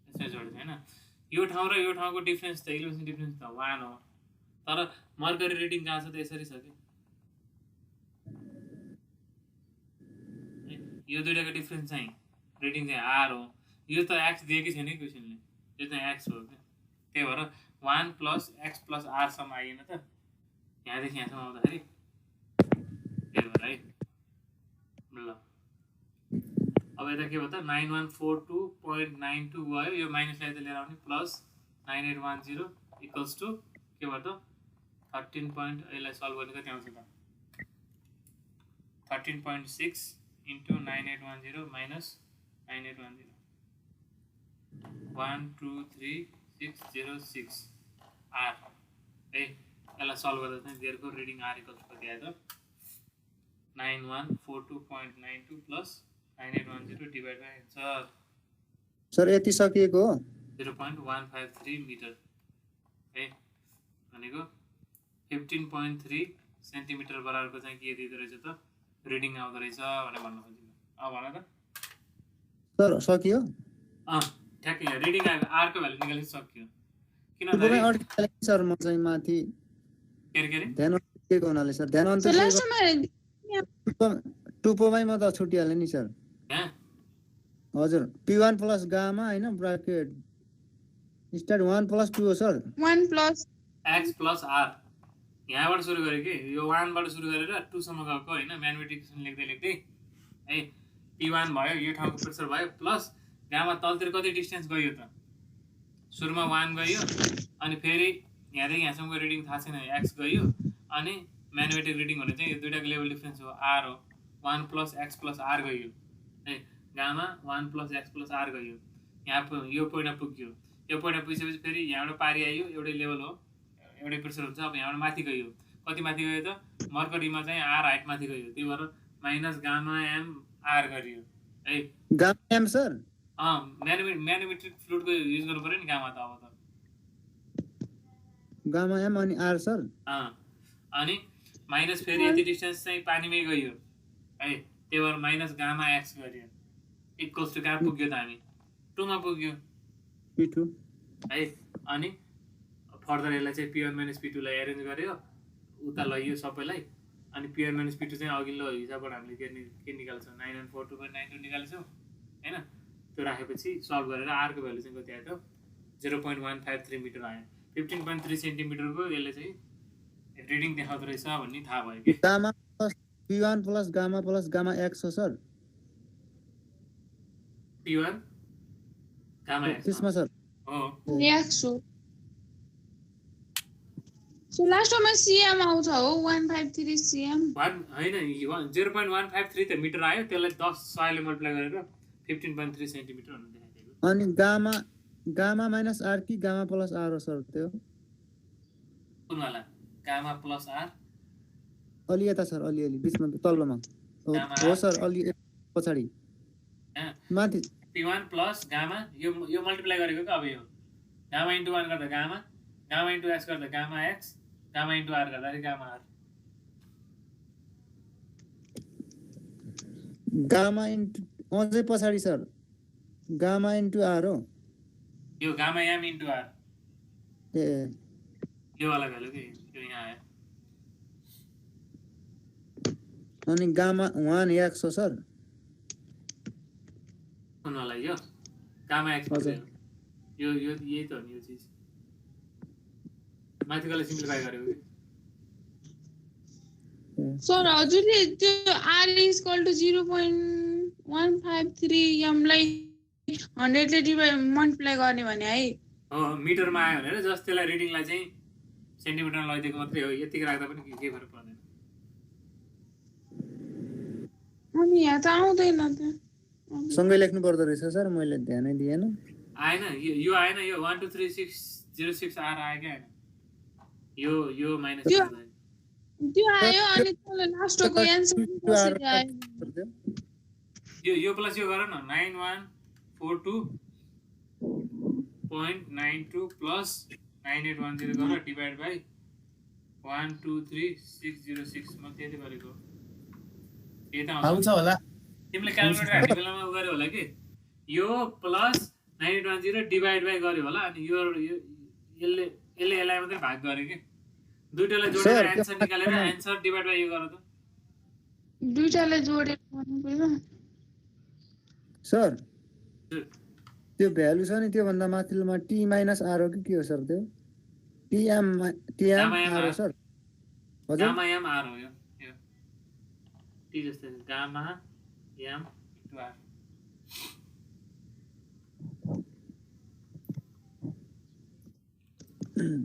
यसरी जोडेको हैन यो ठाउँ र यो ठाउँको डिफरेन्स त इलिभेसन डिफरेन्स त 1 हो तर मर्करी रिडिङ कहाँ छ त यसरी छ कि यो दुईटाको डिफरेन्स चाहिँ रिडिङ चाहिँ आर हो यो त एक्स दिएकै छैन कि क्वेसनले यो चाहिँ एक्स हो क्या त्यही भएर 1 प्लस एक्स प्लस आरसम्म आइएन त यहाँदेखि यहाँसम्म आउँदाखेरि त्यही भएर है ल अब यता के भयो त 9142.92 भयो यो माइनसलाई यता लिएर आउने प्लस 9810 इक्वल्स टु के भयो त 13 पोइन्ट यसलाई सल्भ गर्ने कति आउँछ त 13.6 इन्टु 9810 माइनस 9810 12306 आर है यसलाई सल्भ गर्दा चाहिँ देयरको रिडिङ आर इक्वल्स कति आयो त 9142.92 plus 9810 divide by answer sir यति सकिएको हो 0.153 मिटर है भनेको 15.3 सेन्टिमिटर बराबरको चाहिँ के दिँदो रहेछ त रिडिङ आउँदो रहेछ भनेर भन्न खोजेको अब भन त सर सकियो ठ्याक्कै यहाँ रिडिङ आएको आरको भ्यालु निकाल्नु सक्यो किन तपाईँ अड्किहाले सर म चाहिँ माथि के अरे ध्यान दिएको हुनाले सर ध्यान अन्त लास्टमा टुपोमै म त छुटिहालेँ नि सर यहाँ हजुर P1 प्लस गामा हैन ब्राकेट स्टार्ट 1 प्लस 2 हो sir 1 plus x plus r यहाँबाट सुरु गरे कि यो 1 बाट सुरु गरेर 2 सम्म गएको हैन म्याथमेटिक्स इक्वेसन लेख्दै लेख्दै है P1 भयो यो ठाउँको प्रेसर भयो प्लस गामा तलतिर कति डिस्टेन्स गयो त सुरुमा 1 गयो अनि फेरि यहाँदेखि यहाँसम्मको रिडिङ थाहा छैन x गयो अनि म्याथमेटिक रिडिङ भने चाहिँ यो दुईटाको लेभल डिफरेन्स हो r हो 1 प्लस x प्लस r गयो है gamma 1 plus x plus r गयो यहाँ यो पोइन्टमा पुग्यो यो पोइन्टमा पुगिसकेपछि फेरि यहाँबाट पारी आयो एउटै लेभल हो एउटै प्रेसर हुन्छ अब यहाँबाट माथि गयो कति माथि गयो त मर्करीमा चाहिँ r हाइट माथि गयो त्यही भएर माइनस गामा m r गरियो है गामा m सर म्याथमेटिक फ्लुइडको युज गर्नु पर्यो नि गामा त अब त गामा m अनि r सर अनि माइनस फेरि यति डिस्टेन्स चाहिँ पानीमै गयो है त्यही भएर माइनस गामा x गरियो इक्वल्स टु कहाँ पुग्यो त हामी 2 मा पुग्यो P2 है अनि फर्दर यसलाई चाहिँ P1 माइनस P2 लाई एरेन्ज गर्यो उता लैयो सबैलाई अनि P1 माइनस P2 चाहिँ अघिल्लो हिसाबबाट हामीले के निकाल्छौँ 9142.92 निकाल्छौँ हैन त्यो राखेपछि सल्भ गरेर r को भ्यालु चाहिँ कति आयो त 0.153 मिटर आयो 15.3 सेन्टिमिटरको यसले चाहिँ रिडिङ देखाउँदो रहेछ भन्ने थाहा भयो कि gamma plus P1 plus gamma x हो सर P1 गामा x त्यसमा सर हो x हो सो लास्टमा cm आउँछ हो 153 cm 1 हैन 0.153 त मिटर आयो त्यसलाई 10 100 ले मल्टिप्लाई गरेर 15.3 सेन्टिमिटर हुन देखाइदिएको अनि गामा माइनस r कि गामा प्लस r हो सर त्यो कुनवाला गामा प्लस r अलि यता सर अलि बीचमा तल्लोमा हो सर अलि पछाडी माथि P1 प्लस गामा यो मल्टिप्लाई गरेको के अब यो गामा इन्टु 1 गर्दा गामा इन्टु x गर्दा gamma x gamma into r गर्दा गामा r गामा इन्टु अझै पछाडी सर गामा इन्टु r हो यो गामा m इन्टु r ए यो वाला भ्यालु के यो यहाँ आयो अनि गामा 1x हो सर कुनवाला यो गामा x हजुर यो यही त हो नि यो चीज माथिकोलाई सिम्प्लिफाई गरेको कि सर हजुरले त्यो r इक्वल टु 0.153 m लाई 100 ले मल्टिप्लाई गर्ने भने है हो मिटरमा आयो भनेर जस्ट त्यसलाई रिडिङलाई चाहिँ सेन्टिमिटरमा लैदिएको मात्रै हो यतिकै राख्दा पनि के फरक पर्दैन अनि यहाँ त आउँदैन त सँगै लेख्नु पर्दो रहेछ सर मैले ध्यानै दिएन आएन यो आएन यो 12306 r आयो क्या आएन यो माइनस त्यो आयो अनि त्यसले लास्टको एन्सर कसरी आयो यो प्लस यो गर न 9142.92 प्लस 9810 गर डिभाइड बाइ 123606 म त्यति गरेको यता आउँछ होला तिमीले क्याल्कुलेटर हाल्ने बेलामा उ गर्यो होला कि यो प्लस 9810 डिभाइड बाइ गर्यो होला अनि यो यसलाई मात्रै भाग गरे कि दुईटालाई जोडेर आन्सर निकालेर आन्सर डिभाइड बाइ यो गर त दुईटालाई जोडेर गर्नु पर्यो सर त्यो भ्यालु छ नि त्यो भन्दा माथिल्लोमा t माइनस r हो कि के हो सर त्यो tm r हो सर हजुर गामा m r हो यो t जस्तै gamma m into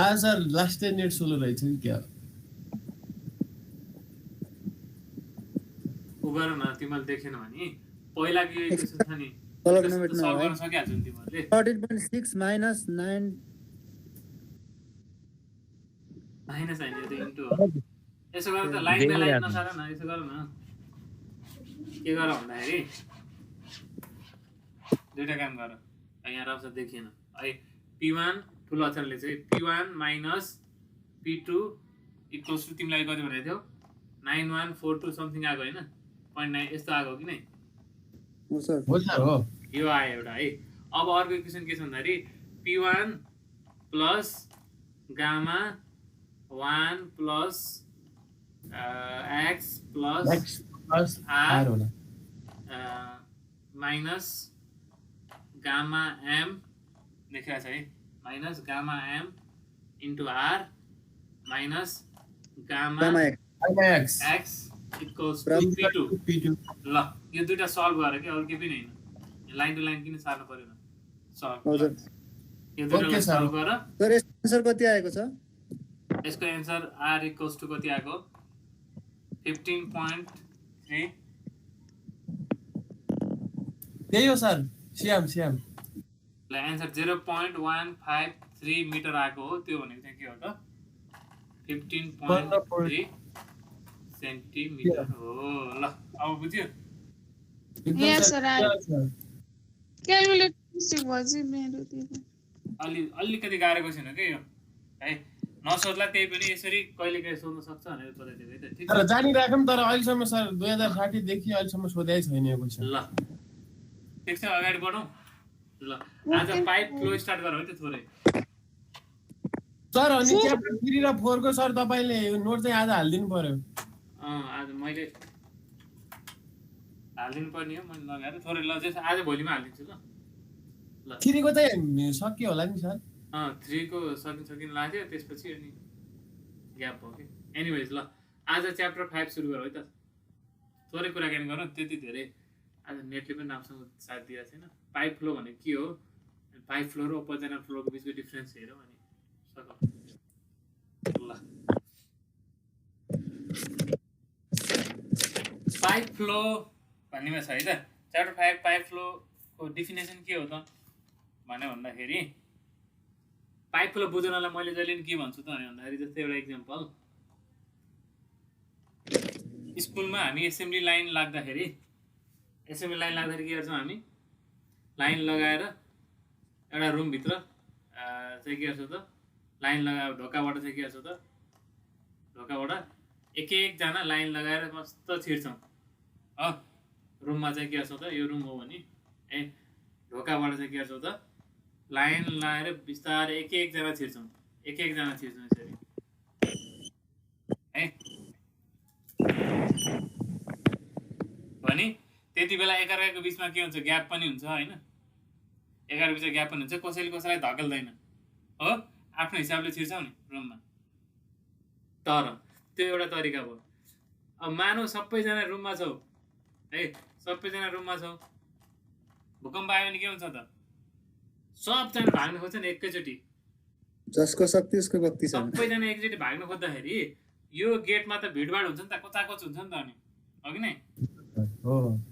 r sir last net solo रहेछ कि क्या उगर न तिमीले देखेन भने पहिलाको यो इक्वेसन छ नि तलको नम्बर सल्भ गर्न सकिहाल्छौ नि तिमीहरूले 13.6 माइनस 9 माइनस हैन यो त इन्टु हो यसो गर त लाइन बाइ लाइन नसार न यसो गर न के गर भन्दाखेरि दुईटा काम गर यहाँ रफ देखिएन है P1 ठुलो अक्षरले चाहिँ P1 minus P2 equals to तिमीलाई कति भनेको थियौ 9142 समथिङ आएको हैन 0.9 यस्तो आएको कि नै हो सर हो सर हो यो आयो एउटा है अब अर्को इक्वेसन के छ भन्दाखेरि P1 plus gamma 1 plus x plus plus r होला माइनस गामा एम लेखिरहेको छ है minus gamma M into R minus gamma gamma X X equals to P2 P2 ल यो दुईटा सल्भ गरेर कि अरू केही पनि होइन लाइन टु लाइन किन सार्नु परेन सल्भ हजुर यो दुईटालाई Okay, sir. सल्भ गर सर यसको आन्सर कति आएको छ यसको एन्सर आर इक्वल्स टु कति आएको 15.3 त्यही हो सर श्याम ल एन्सर 0.153 मिटर आएको हो त्यो भनेको चाहिँ के हो त 15.3 सेन्टिमिटर हो ल अब बुझ्यो Yes, sir, क्यालकुलेटर मिस्टेक भएछ मेरोतिर अलिकति गाह्रो क्वेसन हो कि यो है नसोध्ला त्यही पनि यसरी कहिले काहीँ सोध्न सक्छ भनेर बताइदिएको है त ठिक तर छ जानिराखौँ तर अहिलेसम्म सर 2060 देखि अहिलेसम्म सोधेकै छैन यो क्वेसन ल ठिक छ अगाडि बढौँ ल आज पाइप फ्लो स्टार्ट गरौँ है त थोरै सर अनि च्याप्टर 3 र 4 को सर तपाईले नोट चाहिँ आज हाल्दिनु पर्यो आज मैले हालिदिनु पर्ने हो मैले लगाएर थोरै ल जस आज भोलिमा हालिदिन्छु ल 3 को चाहिँ सकियो होला नि सर 3 को सकिन लाग्थ्यो त्यसपछि अनि ग्याप भयो कि एनिवेज ल आज च्याप्टर 5 सुरु गरौँ है त थोरै कुराकानी गरौँ त्यति धेरै आज नेटले पनि राम्रोसँग साथ दिएको छैन पाइप फ्लो भनेको के हो पाइप फ्लो र ओपोजिट फ्लोको बिचको डिफरेन्स हेरौँ अनि सकौँ ल पाइप फ्लो भन्नेमा छ है त च्याप्टर 5 पाइप फ्लोको डेफिनेसन के हो त भन्यो भन्दाखेरि पाइप फ्लो बुझ्नलाई मैले जहिले पनि के भन्छु त भन्दाखेरि जस्तै एउटा इक्जाम्पल स्कुलमा हामी एसेम्ब्ली लाइन लाग्दाखेरि के गर्छौँ हामी लाइन लगाएर एउटा रुमभित्र चाहिँ के गर्छौँ त लाइन लगाएर ढोकाबाट चाहिँ के गर्छौँ त ढोकाबाट एक एकजना लाइन लगाएर मस्त छिर्छौँ रुममा चाहिँ के गर्छौँ त यो रुम हो भने ढोकाबाट चाहिँ के गर्छौँ त लाइन लगाएर बिस्तारै एक एकजना छिर्छौँ यसरी है भने त्यति बेला एकअर्काको बिचमा के हुन्छ ग्याप पनि हुन्छ होइन एकअर्काको बिचमा ग्याप पनि हुन्छ कसैले कसैलाई धकेल्दैन हो आफ्नो हिसाबले छिर्छौ नि रुममा तर त्यो एउटा तरिका भयो अब मानौ सबैजना रुममा छौ है भूकम्प आयो भने के हुन्छ त सबजना भाग्न खोज्छ नि एकैचोटि जसको शक्ति उसको भक्ति छ सबैजना एकचोटि भाग्न खोज्दाखेरि यो गेटमा त भिडभाड हुन्छ नि त कोचाकोच हुन्छ नि त अनि अघि नै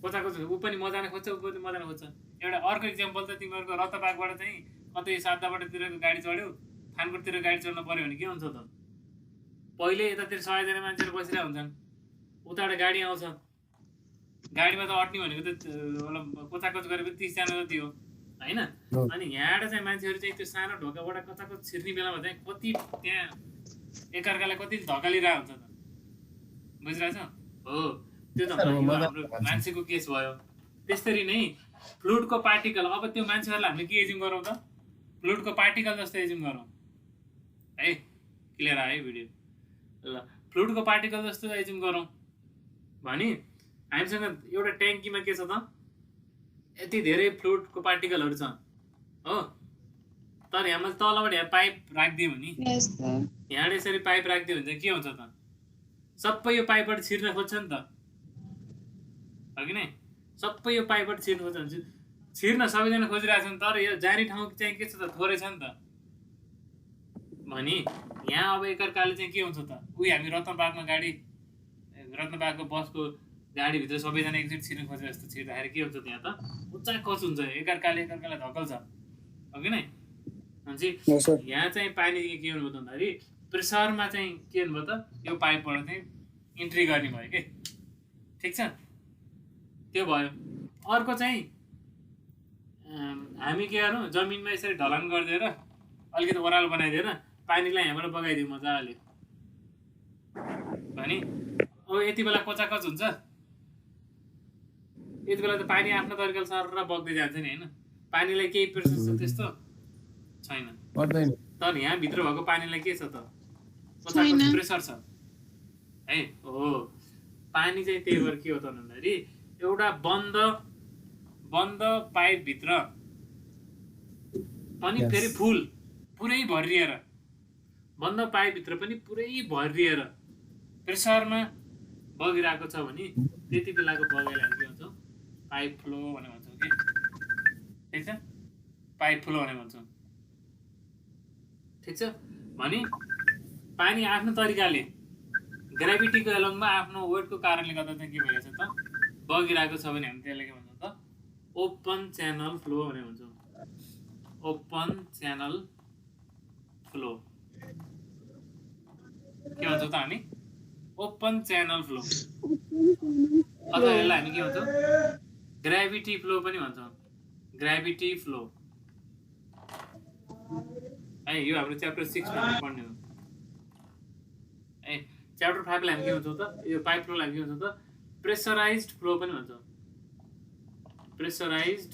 कोचाकोच ऊ पनि मजान खोज्छ ऊ पनि मजान खोज्छ एउटा अर्को इक्जाम्पल त तिमीहरूको रत्तबागबाट चाहिँ कतै सातबाटतिरको गाडी चढ्यौ खानकोटतिर गाडी चढ्नु पर्यो भने के हुन्छ त पहिले यतातिर 100जना मान्छेहरू बसिरहेको हुन्छन् उताबाट गाडी आउँछ गाडीमा त अट्ने भनेको त कोचाकोच गरेपछि 30 जना जति हो होइन अनि यहाँबाट चाहिँ मान्छेहरू चाहिँ त्यो सानो ढोकाबाट कताको छिर्ने बेलामा चाहिँ कति त्यहाँ एकअर्कालाई कति धकालिरहेको हुन्छ त बुझिरहेछ हो त्यो त हाम्रो मान्छेको केस भयो त्यसरी नै फ्लुइडको पार्टिकल अब त्यो मान्छेहरूलाई हामीले के एज्युम गरौँ त फ्लुइडको पार्टिकल जस्तो एज्युम गरौँ है क्लियर आयो भिडियो ल फ्लुइडको पार्टिकल जस्तो एज्युम गरौँ भने हामीसँग एउटा ट्याङ्कीमा के छ त यति धेरै फ्लुइडको पार्टिकलहरू छ हो तर यहाँ तलबाट यहाँ पाइप राखिदियो भने यहाँ यसरी पाइप राखिदियो भने चाहिँ के हुन्छ त सबै यो पाइपबाट छिर्न खोज्छ नि त हो कि नै सबै यो पाइपबाट छिर्न खोज्छ भने छिर्न सबैजना खोजिरहेको छ नि तर यो जाने ठाउँ चाहिँ के छ त थोरै छ नि त भने यहाँ अब एकअर्काले चाहिँ के हुन्छ त उही हामी रत्नबागको बसको गाडीभित्र सबैजना एकचोटि छिर्न खोजे जस्तो छिर्दाखेरि के हुन्छ त्यहाँ त उचाकोच हुन्छ एकअर्कालाई धकल्छ हो कि नै भनेपछि यहाँ चाहिँ पानी के हुनुभयो त भन्दाखेरि प्रेसरमा चाहिँ के हुनुभयो त यो पाइपबाट चाहिँ इन्ट्री गर्ने भयो कि ठिक छ त्यो भयो अर्को चाहिँ हामी के गरौँ जमिनमा यसरी ढलान गरिदिएर अलिकति ओह्रालो बनाइदिएर पानीलाई यहाँबाट बगाइदिउँ मजाले भने अब यति बेला कोचाकोच हुन्छ यति बेला त पानी आफ्नो तरिकाले सर बग्दै जान्छ नि होइन पानीलाई केही प्रेसर छ त्यस्तो छैन तर यहाँ भित्र भएको पानीलाई के छ त कोचाकोच प्रेसर छ है हो पानी चाहिँ त्यही भएर के हो त भन्दाखेरि एउटा बन्द बन्द पाइप भित्र पनि Yes. फेरि फुल पुरै भरिएर बन्द पाइप भित्र पनि पुरै भरिएर प्रेसरमा बगिरहेको छ भने त्यति बेलाको बगाइलाई हामी के भन्छौँ पाइप फ्लो भनेर भन्छौँ कि ठिक छ पाइप फ्लो भनेर भन्छौँ ठिक छ भने पानी आफ्नो तरिकाले ग्राभिटीको एलङमा आफ्नो वेटको कारणले गर्दा चाहिँ के भइरहेछ त बगिरहेको छ भने हामी त्यसलाई के भन्छौँ त ओपन च्यानल फ्लो भनेर भन्छौँ ओपन च्यानल फ्लो के भन्छौँ त हामी ओपन च्यानल फ्लो अथवा यसलाई हामी के भन्छौँ ग्राभिटी फ्लो पनि भन्छौँ ग्राभिटी फ्लो है यो हाम्रो च्याप्टर 6 मा पढ्ने हो है च्याप्टर 5 लाई हामी के भन्छौँ त यो पाइप फ्लो लाई के भन्छौँ त प्रेसराइज्ड फ्लो पनि भन्छौँ प्रेसराइज्ड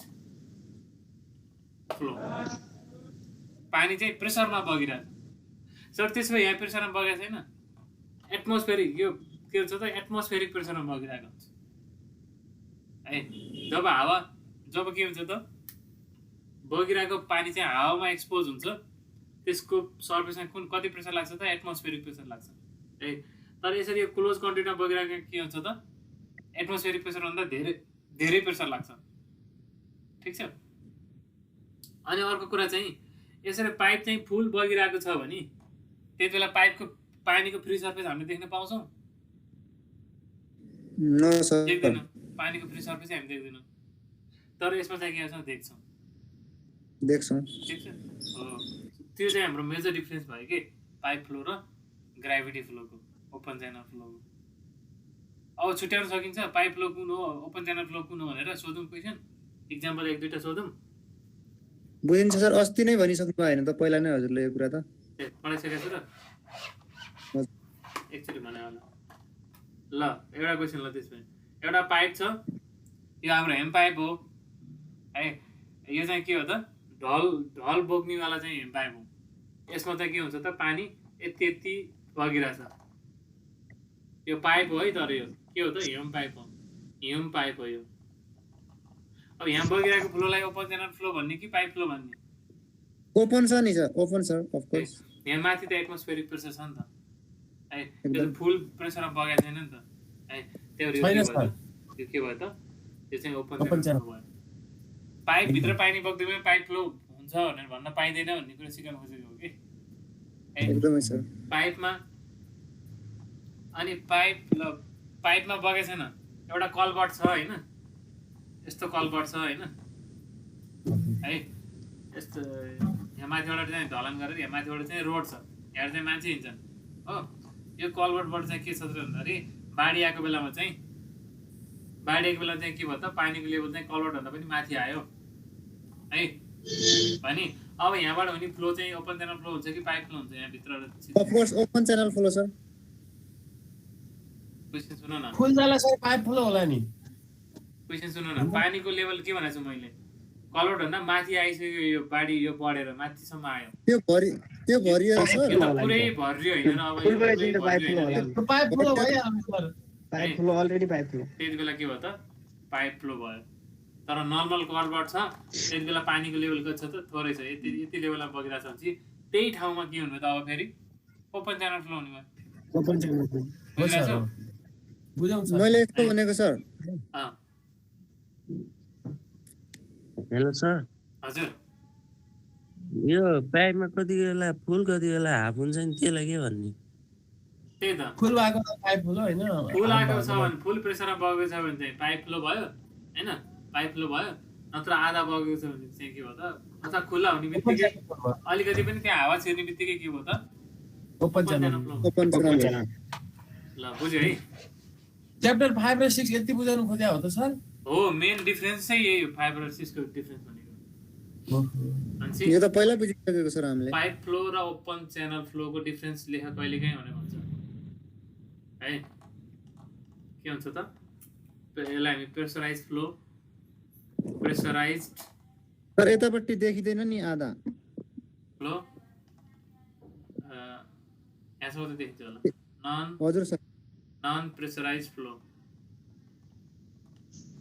फ्लो पानी चाहिँ प्रेसरमा बगिरहेछ सर त्यसो भए यहाँ प्रेसरमा बगेको छैन एटमोस्फेरिक यो के हुन्छ त एटमोस्फेरिक प्रेसरमा बगिरहेको हुन्छ है जब हावा जब के हुन्छ त बगिरहेको पानी चाहिँ हावामा एक्सपोज हुन्छ त्यसको सर्फेसमा कुन कति प्रेसर लाग्छ त एटमोस्फेरिक प्रेसर लाग्छ है तर यसरी यो क्लोज कन्टेनरमा बगिरहेको के हुन्छ त एटमोस्फेरिक प्रेसरभन्दा धेरै धेरै प्रेसर लाग्छ ठिक छ अनि अर्को कुरा चाहिँ यसरी पाइप चाहिँ फुल बगिरहेको छ भने त्यति बेला पाइपको पानीको फ्री सर्फेस हामीले देख्न पाउँछौँ नो सर देख्दैनौँ पानीको फ्री सर्फेस हामी देख्दैनौँ तर यसमा चाहिँ के छ देख्छौँ देख्छौँ ठिक छ हो त्यो चाहिँ हाम्रो मेजर डिफरेन्स भयो कि पाइप फ्लो र ग्राभिटी फ्लोको ओपन च्यानल फ्लोको अब छुट्याउन सकिन्छ पाइप फ्लो कुन हो ओपन च्यानल फ्लो कुन हो भनेर सोधौँ क्वेसन इक्जाम्पल एक दुईवटा सोधौँ बुझिन्छ सर अस्ति नै भनिसक्नु भएन त पहिला नै हजुरले यो कुरा त ए पढाइसकेको छु र एकचोटि भने होला ल एउटा क्वेसन ल त्यसमा एउटा पाइप छ यो हाम्रो हेम पाइप हो है यो चाहिँ के हो त ढल ढल बोक्नेवाला चाहिँ हेम पाइप हो यसमा चाहिँ के हुन्छ त पानी यति यति बगिरहेछ यो पाइप हो है तर यो के हो त हिम पाइप हो हिम पाइप हो यो अब यहाँ बगिरहेको फ्लोलाई ओपन च्यानल फ्लो भन्ने कि पाइप फ्लो भन्ने ओपन छ नि sir open sort of course यहाँ माथि त एटमोस्फेरिक प्रेसर छ नि त है त्यो फुल प्रेसरमा बगाएको छैन नि त है त्यो के भयो त त्यो चाहिँ ओपन च्यानल भयो पाइप भित्र पानी बग्दैमा पाइप फ्लो हुन्छ भनेर भन्न पाइँदैन भन्ने कुरा सिकाउन खोजेको हो कि एकदमै सर पाइपमा अनि पाइपमा बगेको छैन एउटा कलबट छ होइन यस्तो कलबट छ होइन है यस्तो यहाँ माथिबाट चाहिँ ढलान गरेर यहाँ माथिबाट चाहिँ रोड छ यहाँ चाहिँ मान्छे हिँड्छन् हो यो कलबटबाट चाहिँ के छ भन्दाखेरि बाढी आएको बेलामा चाहिँ के भयो त पानीको लेभल चाहिँ कलबटभन्दा पनि माथि आयो है भने अब यहाँबाट हुने फ्लो चाहिँ ओपन च्यानल फ्लो हुन्छ कि पाइप फ्लो हुन्छ यहाँ भित्र of course open channel flow sir question सुन न फुल जाला सर पाइप फ्लो होला नि क्वेसन सुन न पानीको लेभल के भनेको छु मैले कलबटभन्दा माथि आइसक्यो यो बाढी यो बढेर माथिसम्म आयो त्यो भरियो सर यो त पुरै भर्यो होइन अब यो पुरै भर्यो होइन। पाइप फ्लो भइहाल्यो sir pipe flow already pipe flow त्यति बेला के भयो त पाइप फ्लो भयो तर नर्मल कलबट छ त्यति बेला पानीको लेभल कति छ त थोरै छ यति लेभलमा बगिरहेको छ भने त्यही ठाउँमा के हुनु त अब फेरि ओपन च्यानल फ्लो हुने भयो ओपन च्यानल फ्लो बुझिरहेछौ? बुझौँ सर मैले यस्तो भनेको सर अँ, हेलो सर हजुर यो पाइपमा कति बेला फुल कति बेला हाफ हुन्छ नि त्यसलाई के भन्ने त्यही त फुल भएको त पाइप फ्लो होइन फुल आएको छ भने फुल प्रेसरमा बगेको छ भने चाहिँ पाइप फ्लो भयो होइन पाइप फ्लो भयो नत्र आधा बगेको छ भने चाहिँ के भयो त अथवा खुल्ला हुने बित्तिकै अलिकति पनि त्यहाँ हावा छिर्ने बित्तिकै के भयो त open channel flow open channel ल बुझ्यो है च्याप्टर 5 र 6 यति बुझाउनु खोज्या हो त सर हो मेन डिफरेन्स चाहिँ यही हो 5 र 6 को डिफरेन्स भनेको भनेपछि यो त पहिला बुझिसकेको सर हामीले पाइप फ्लो र ओपन च्यानल फ्लोको डिफरेन्स लेख कहिलेकाहीँ भने भन्छ है के हुन्छ त यसलाई हामी प्रेसराइज फ्लो प्रेसराइज्ड सर यतापट्टि देखिँदैन नि आधा फ्लो यहाँसम्म त देखिन्छ होला हजुर sir non pressurise flow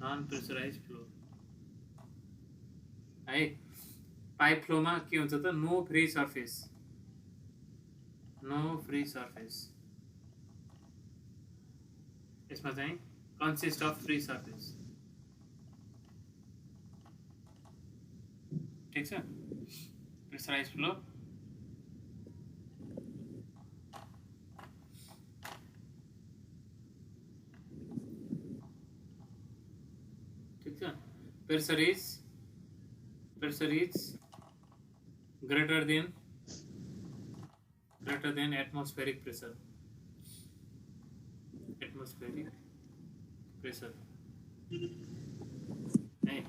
non pressurise flow है। पाइप फ्लोमा के हुन्छ त नो फ्री सर्फेस, यसमा चाहिँ कन्सिस्ट अफ फ्री सर्फेस। ठीक छ, प्रेसराइज फ्लो ठीक छ। Pressure is greater than atmospheric pressure है।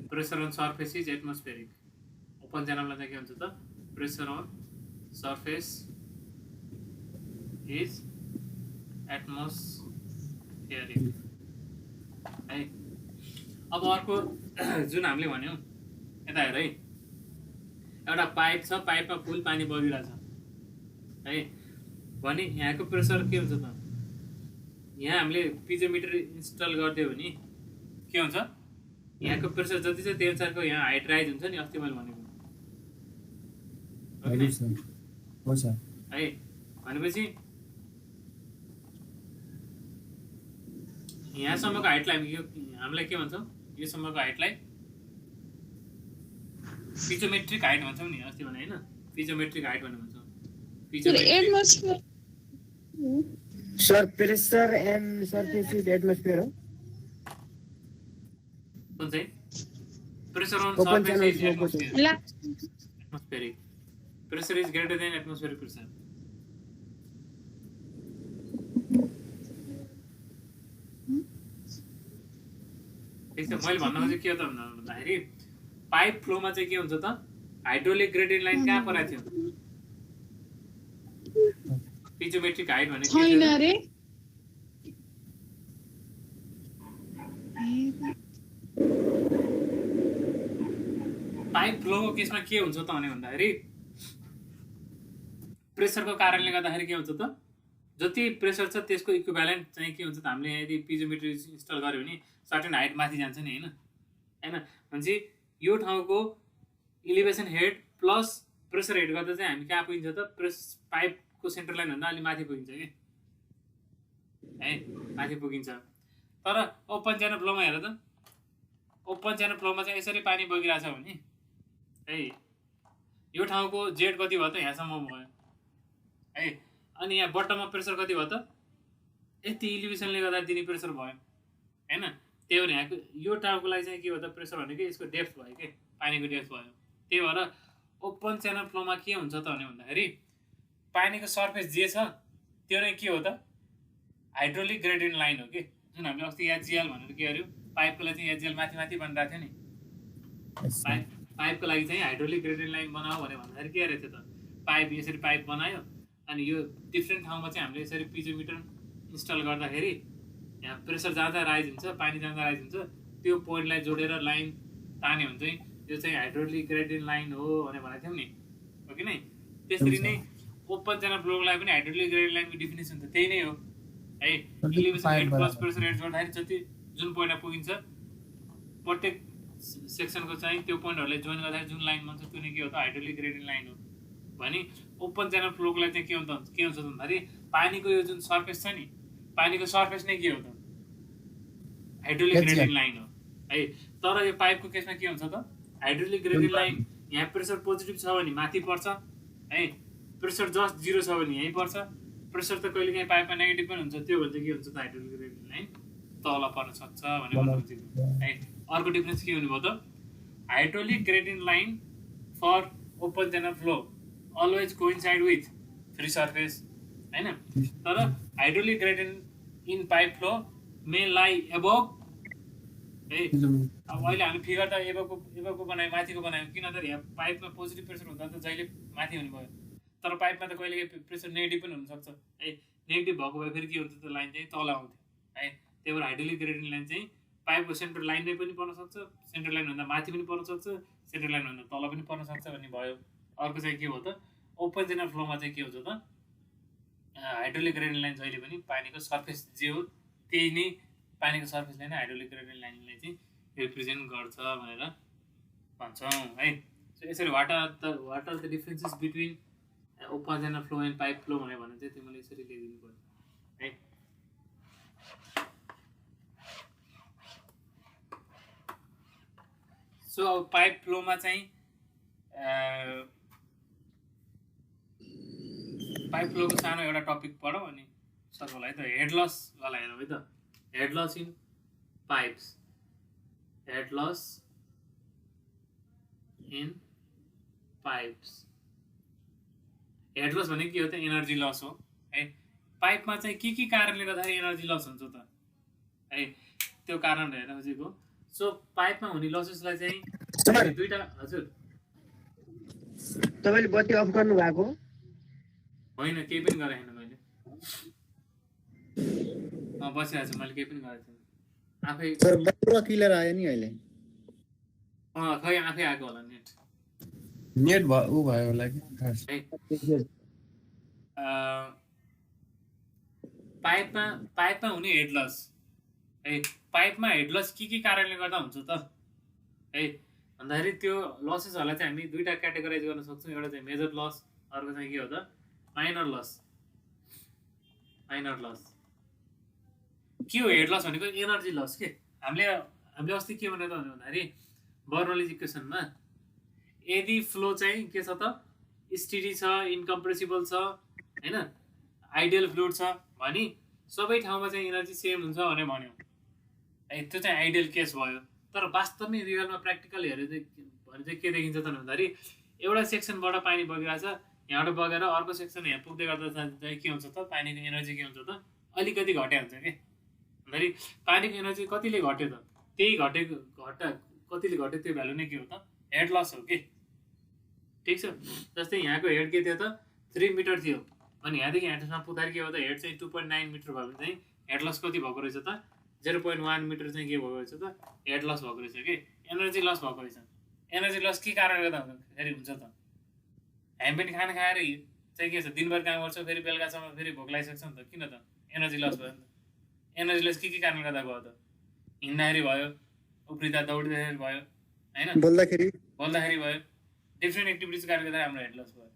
Pressure on surface is atmospheric. Open च्यानलमा चाहिँ के हुन्छ त pressure on surface is atmospheric है। अब अर्को जुन हामीले भन्यौँ यता हेर है, एउटा पाइप छ, पाइपमा फुल पानी बगिरहेछ है भने यहाँको प्रेसर के हुन्छ त, यहाँ हामीले पिजोमिटर इन्स्टल गरिदियो भने के हुन्छ, यहाँको प्रेसर जति छ त्यही अनुसारको यहाँ हाइट राइज हुन्छ नि, अस्ति मैले भनेको है। भनेपछि यहाँसम्मको हाइटलाई हामीलाई के भन्छौँ, योसम्मको हाइटलाई पिजोमेट्रिक हाइट भन्छौँ नि, अस्ति भने होइन, पिजोमेट्रिक हाइट भनेर भन्छौँ। Atmosphere sir pressure and surface is atmosphere हो। कुन चाहिँ pressure on Open surface channel is flow atmospheric, pressure is greater than atmospheric pressure. ठिक छ, मैले भन्नु खोजेको के हो त भन्दाखेरि पाइप फ्लोमा चाहिँ के हुन्छ त, हाइड्रोलिक ग्रेडियन्ट लाइन कहाँ परेको थियो, पिजोमेट्रिक हाइट भनेको छैन रे। पाइप फ्लोको केसमा के हुन्छ त भन्दाखेरि प्रेसरको कारणले गर्दाखेरि के हुन्छ त, जति प्रेसर छ त्यसको इक्विभ्यालेन्ट चाहिँ के हुन्छ त, हामीले यदि पिजोमिटर इन्स्टल गऱ्यो भने सर्टेन हाइट माथि जान्छ नि होइन। भनेपछि यो ठाउँको elevation head plus pressure head गर्दा चाहिँ हामी कहाँ पुगिन्छ त, पाइपको सेन्टर लाइन भन्दा अलि माथि पुगिन्छ कि है, माथि पुगिन्छ। तर ओपन च्यानल फ्लोमा हेर त, ओपन च्यानल फ्लोमा चाहिँ यसरी पानी बगिरहेछ भने है, यो ठाउँको जेड कति भयो त, यहाँसम्म भयो है। अनि यहाँ बट्टममा प्रेसर कति भयो त, यति इलिभेसनले गर्दा दिने प्रेसर भयो होइन। त्यही भएर यहाँको यो ठाउँको लागि चाहिँ के भयो त, प्रेसर भनेको यसको डेप्थ भयो कि, पानीको डेप्थ भयो। त्यही भएर ओपन च्यानल फ्लोमा के हुन्छ त भन्दाखेरि पानीको सर्फेस जे छ त्यो नै के हो त, हाइड्रोलिक ग्रेडियन्ट लाइन हो कि, जुन हामीले अस्ति एचजिएल भनेर के गर्यो, पाइपको लागि चाहिँ एचजिएल माथि माथि बनिरहेको थियो नि, पाइपको लागि चाहिँ हाइड्रोलिक ग्रेडियन्ट लाइन बनाऊ भनेर भन्दाखेरि के गरेको थियो त, पाइप यसरी पाइप बनायो अनि यो डिफ्रेन्ट ठाउँमा चाहिँ हामीले यसरी पिजोमिटर इन्स्टल गर्दाखेरि यहाँ प्रेसर जाँदा राइज हुन्छ, पानी जाँदा राइज हुन्छ, त्यो पोइन्टलाई जोडेर लाइन तान्यो भने चाहिँ यो चाहिँ हाइड्रोलिक ग्रेडियन्ट लाइन हो भनेर भनेको थियौँ नि, हो कि नै। त्यसरी नै ओपन च्यानल फ्लोको लागि पनि हाइड्रोलिक ग्रेडियन्ट लाइनको डिफिनेसन त त्यही नै हो है। Elevation head plus pressure head जोड्दाखेरि जति जुन पोइन्टमा पुगिन्छ, प्रत्येक सेक्सनको चाहिँ त्यो पोइन्टहरूलाई जोइन गर्दाखेरि जुन लाइन बन्छ त्यो नै के हो त, हाइड्रोलिक ग्रेडियन्ट लाइन हो। भने ओपन च्यानल फ्लोको लागि चाहिँ के हुन्छ भन्दाखेरि पानीको यो जुन सर्फेस छ नि, पानीको सर्फेस नै के हो त, हाइड्रोलिक ग्रेडियन्ट लाइन हो है। तर यो पाइपको केसमा के हुन्छ त, हाइड्रोलिक ग्रेडियन्ट लाइन यहाँ प्रेसर पोजिटिभ छ भने माथि पर्छ है, प्रेसर जस्ट 0 छ भने यहीँ पर्छ, प्रेसर त कहिले काहीँ पाइपमा नेगेटिभ पनि हुन्छ, त्यो भने चाहिँ के हुन्छ त, हाइड्रोलिक ग्रेडियन्ट लाइन तल पर्न सक्छ भनेर भन्नु खोजेको है। अर्को डिफरेन्स के हुनुभयो त, hydraulic gradient line for open channel flow always coincide with free surface होइन। तर hydraulic gradient in pipe flow मे लाई एबभ है। अब अहिले हामी फिगर त एबभको बनायौँ, माथिको बनायौँ, किन त यहाँ पाइपमा पोजिटिभ प्रेसर हुँदा त जहिले माथि हुनुभयो, तर पाइपमा त कहिले प्रेसर नेगेटिभ पनि हुनसक्छ है। नेगेटिभ भएको भए फेरि के हुन्छ त, लाइन चाहिँ तल आउँथ्यो है। त्यही भएर हाइड्रोलिक ग्रेडियन्ट लाइन चाहिँ पाइपको सेन्टर लाइनमै पनि पर्न सक्छ, सेन्टर लाइनभन्दा माथि पनि पर्न सक्छ, सेन्टर लाइनभन्दा तल पनि पर्न सक्छ भन्ने भयो। अर्को चाहिँ के हो त, ओपन च्यानल फ्लोमा चाहिँ के हुन्छ त, हाइड्रोलिक ग्रेडियन्ट लाइन जहिले पनि पानीको सर्फेस जे हो त्यही नै, पानीको सर्फेसले नै हाइड्रोलिक ग्रेडियन्ट लाइनलाई चाहिँ रिप्रेजेन्ट गर्छ भनेर भन्छौँ है। सो यसरी what are the differences between open channel flow and pipe flow भनेर भने चाहिँ तिमीले यसरी लेखिदिनु पर्यो है। सो अब पाइप फ्लोमा चाहिँ पाइप फ्लोको सानो एउटा टपिक पढौँ अनि सर्कल है त। हेड लसवाला हेरौँ है त। Head loss in pipes, head loss in pipes. Head loss भनेको के हो त? एनर्जी लस हो है। पाइपमा चाहिँ के कारणले गर्दाखेरि एनर्जी लस हुन्छ त है, त्यो कारण हेरेर खोजेको। सो पाइपमा हुने लसेसलाई चाहिँ दुईटा। हजुर तपाईँले बत्ती अफ गर्नु भएको? होइन, केही पनि गरेको छैन मैले। बसिरहेको छु, मैले केही पनि गरेको छैन। आफै सर बल्ल क्लियर आयो नि अहिले। खै आफै आएको होला नेट ऊ भयो होला कि खास। है। पाइपमा हुने हेड लस है। पाइपमा हेड लस के कारणले गर्दा हुन्छ त है भन्दाखेरि त्यो लसेसहरूलाई चाहिँ हामी दुईवटा क्याटेगोराइज गर्न सक्छौँ। एउटा चाहिँ मेजर लस, अर्को चाहिँ के हो त? Minor loss. माइनर लस के हो? हेड लस भनेको एनर्जी लस के। हामीले अस्ति के भनेर भन्दाखेरि बर्नौलीज इक्वेसनमा यदि फ्लो चाहिँ के छ त? स्टेडी छ, इनकम्प्रेसिबल छ होइन, आइडियल फ्लुइड छ भने सबै ठाउँमा चाहिँ एनर्जी सेम हुन्छ भनेर भन्यो है। त्यो चाहिँ आइडियल केस भयो। तर वास्तवमै रियलमा प्र्याक्टिकल हेरेर भने चाहिँ के देखिन्छ त भन्दाखेरि एउटा सेक्सनबाट पानी बगिरहेछ, यहाँबाट बगेर अर्को सेक्सन यहाँ पुग्दै गर्दा चाहिँ के हुन्छ त? पानीको एनर्जी के हुन्छ त? अलिकति घट्या हुन्छ कि भन्दाखेरि पानीको एनर्जी कतिले घट्यो त? त्यही कतिले घट्यो त्यो भ्यालु नै के हो त? हेड लस हो कि। ठिक छ। जस्तै यहाँको हेड के थियो त? 3 मिटर थियो अनि यहाँदेखि यहाँसम्म पुग्दाखेरि के हो त? हेड चाहिँ 2.9 मिटर भयो भने चाहिँ हेड लस कति भएको रहेछ त? 0.1 मिटर चाहिँ के भएको रहेछ त? हेड लस भएको रहेछ कि, एनर्जी लस भएको रहेछ। एनर्जी लस के कारणले गर्दा फेरि हुन्छ त? हामी पनि खाना खाएर चाहिँ के छ, दिनभर काम गर्छौँ, फेरि बेलुकासम्म फेरि भोक लागिसक्छ नि त। किन त? एनर्जी लस भयो नि त। एनर्जी लस के कारणले गर्दा भयो त? हिँड्दाखेरि भयो, उफ्रिँदा दौडिँदाखेरि भयो होइन, बोल्दाखेरि भयो, डिफ्रेन्ट एक्टिभिटिजको कारणले गर्दा हाम्रो हेड लस भयो,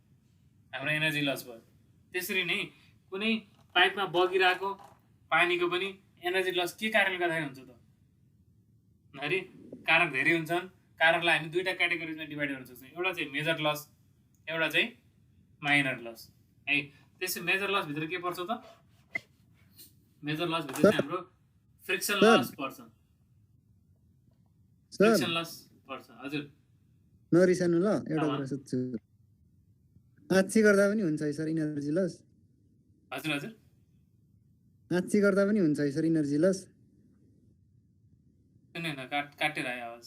हाम्रो एनर्जी लस भयो। त्यसरी नै कुनै पाइपमा बगिरहेको पानीको पनि एनर्जी लस के कारणले गर्दाखेरि हुन्छ त भन्दाखेरि कारण धेरै हुन्छन्। कारणलाई हामी दुईवटा क्याटेगोरीमा डिभाइड गर्न सक्छौँ। एउटा चाहिँ मेजर लस, एउटा चाहिँ माइनर लस है। त्यसै मेजर लसभित्र के पर्छ त? मेजर लसभित्र चाहिँ हाम्रो फ्रिक्सन लस पर्छ। फ्रिक्सन लस पर्छ। हजुर नरिसानु ल, एउटा कुरा सोध्छु। आच्छी गर्दा पनि हुन्छ है सर इनर्जी लस? हजुर हजुर आच्छी गर्दा पनि हुन्छ है सर इनर्जी लस? सुनेन, काटेर आयो आवाज।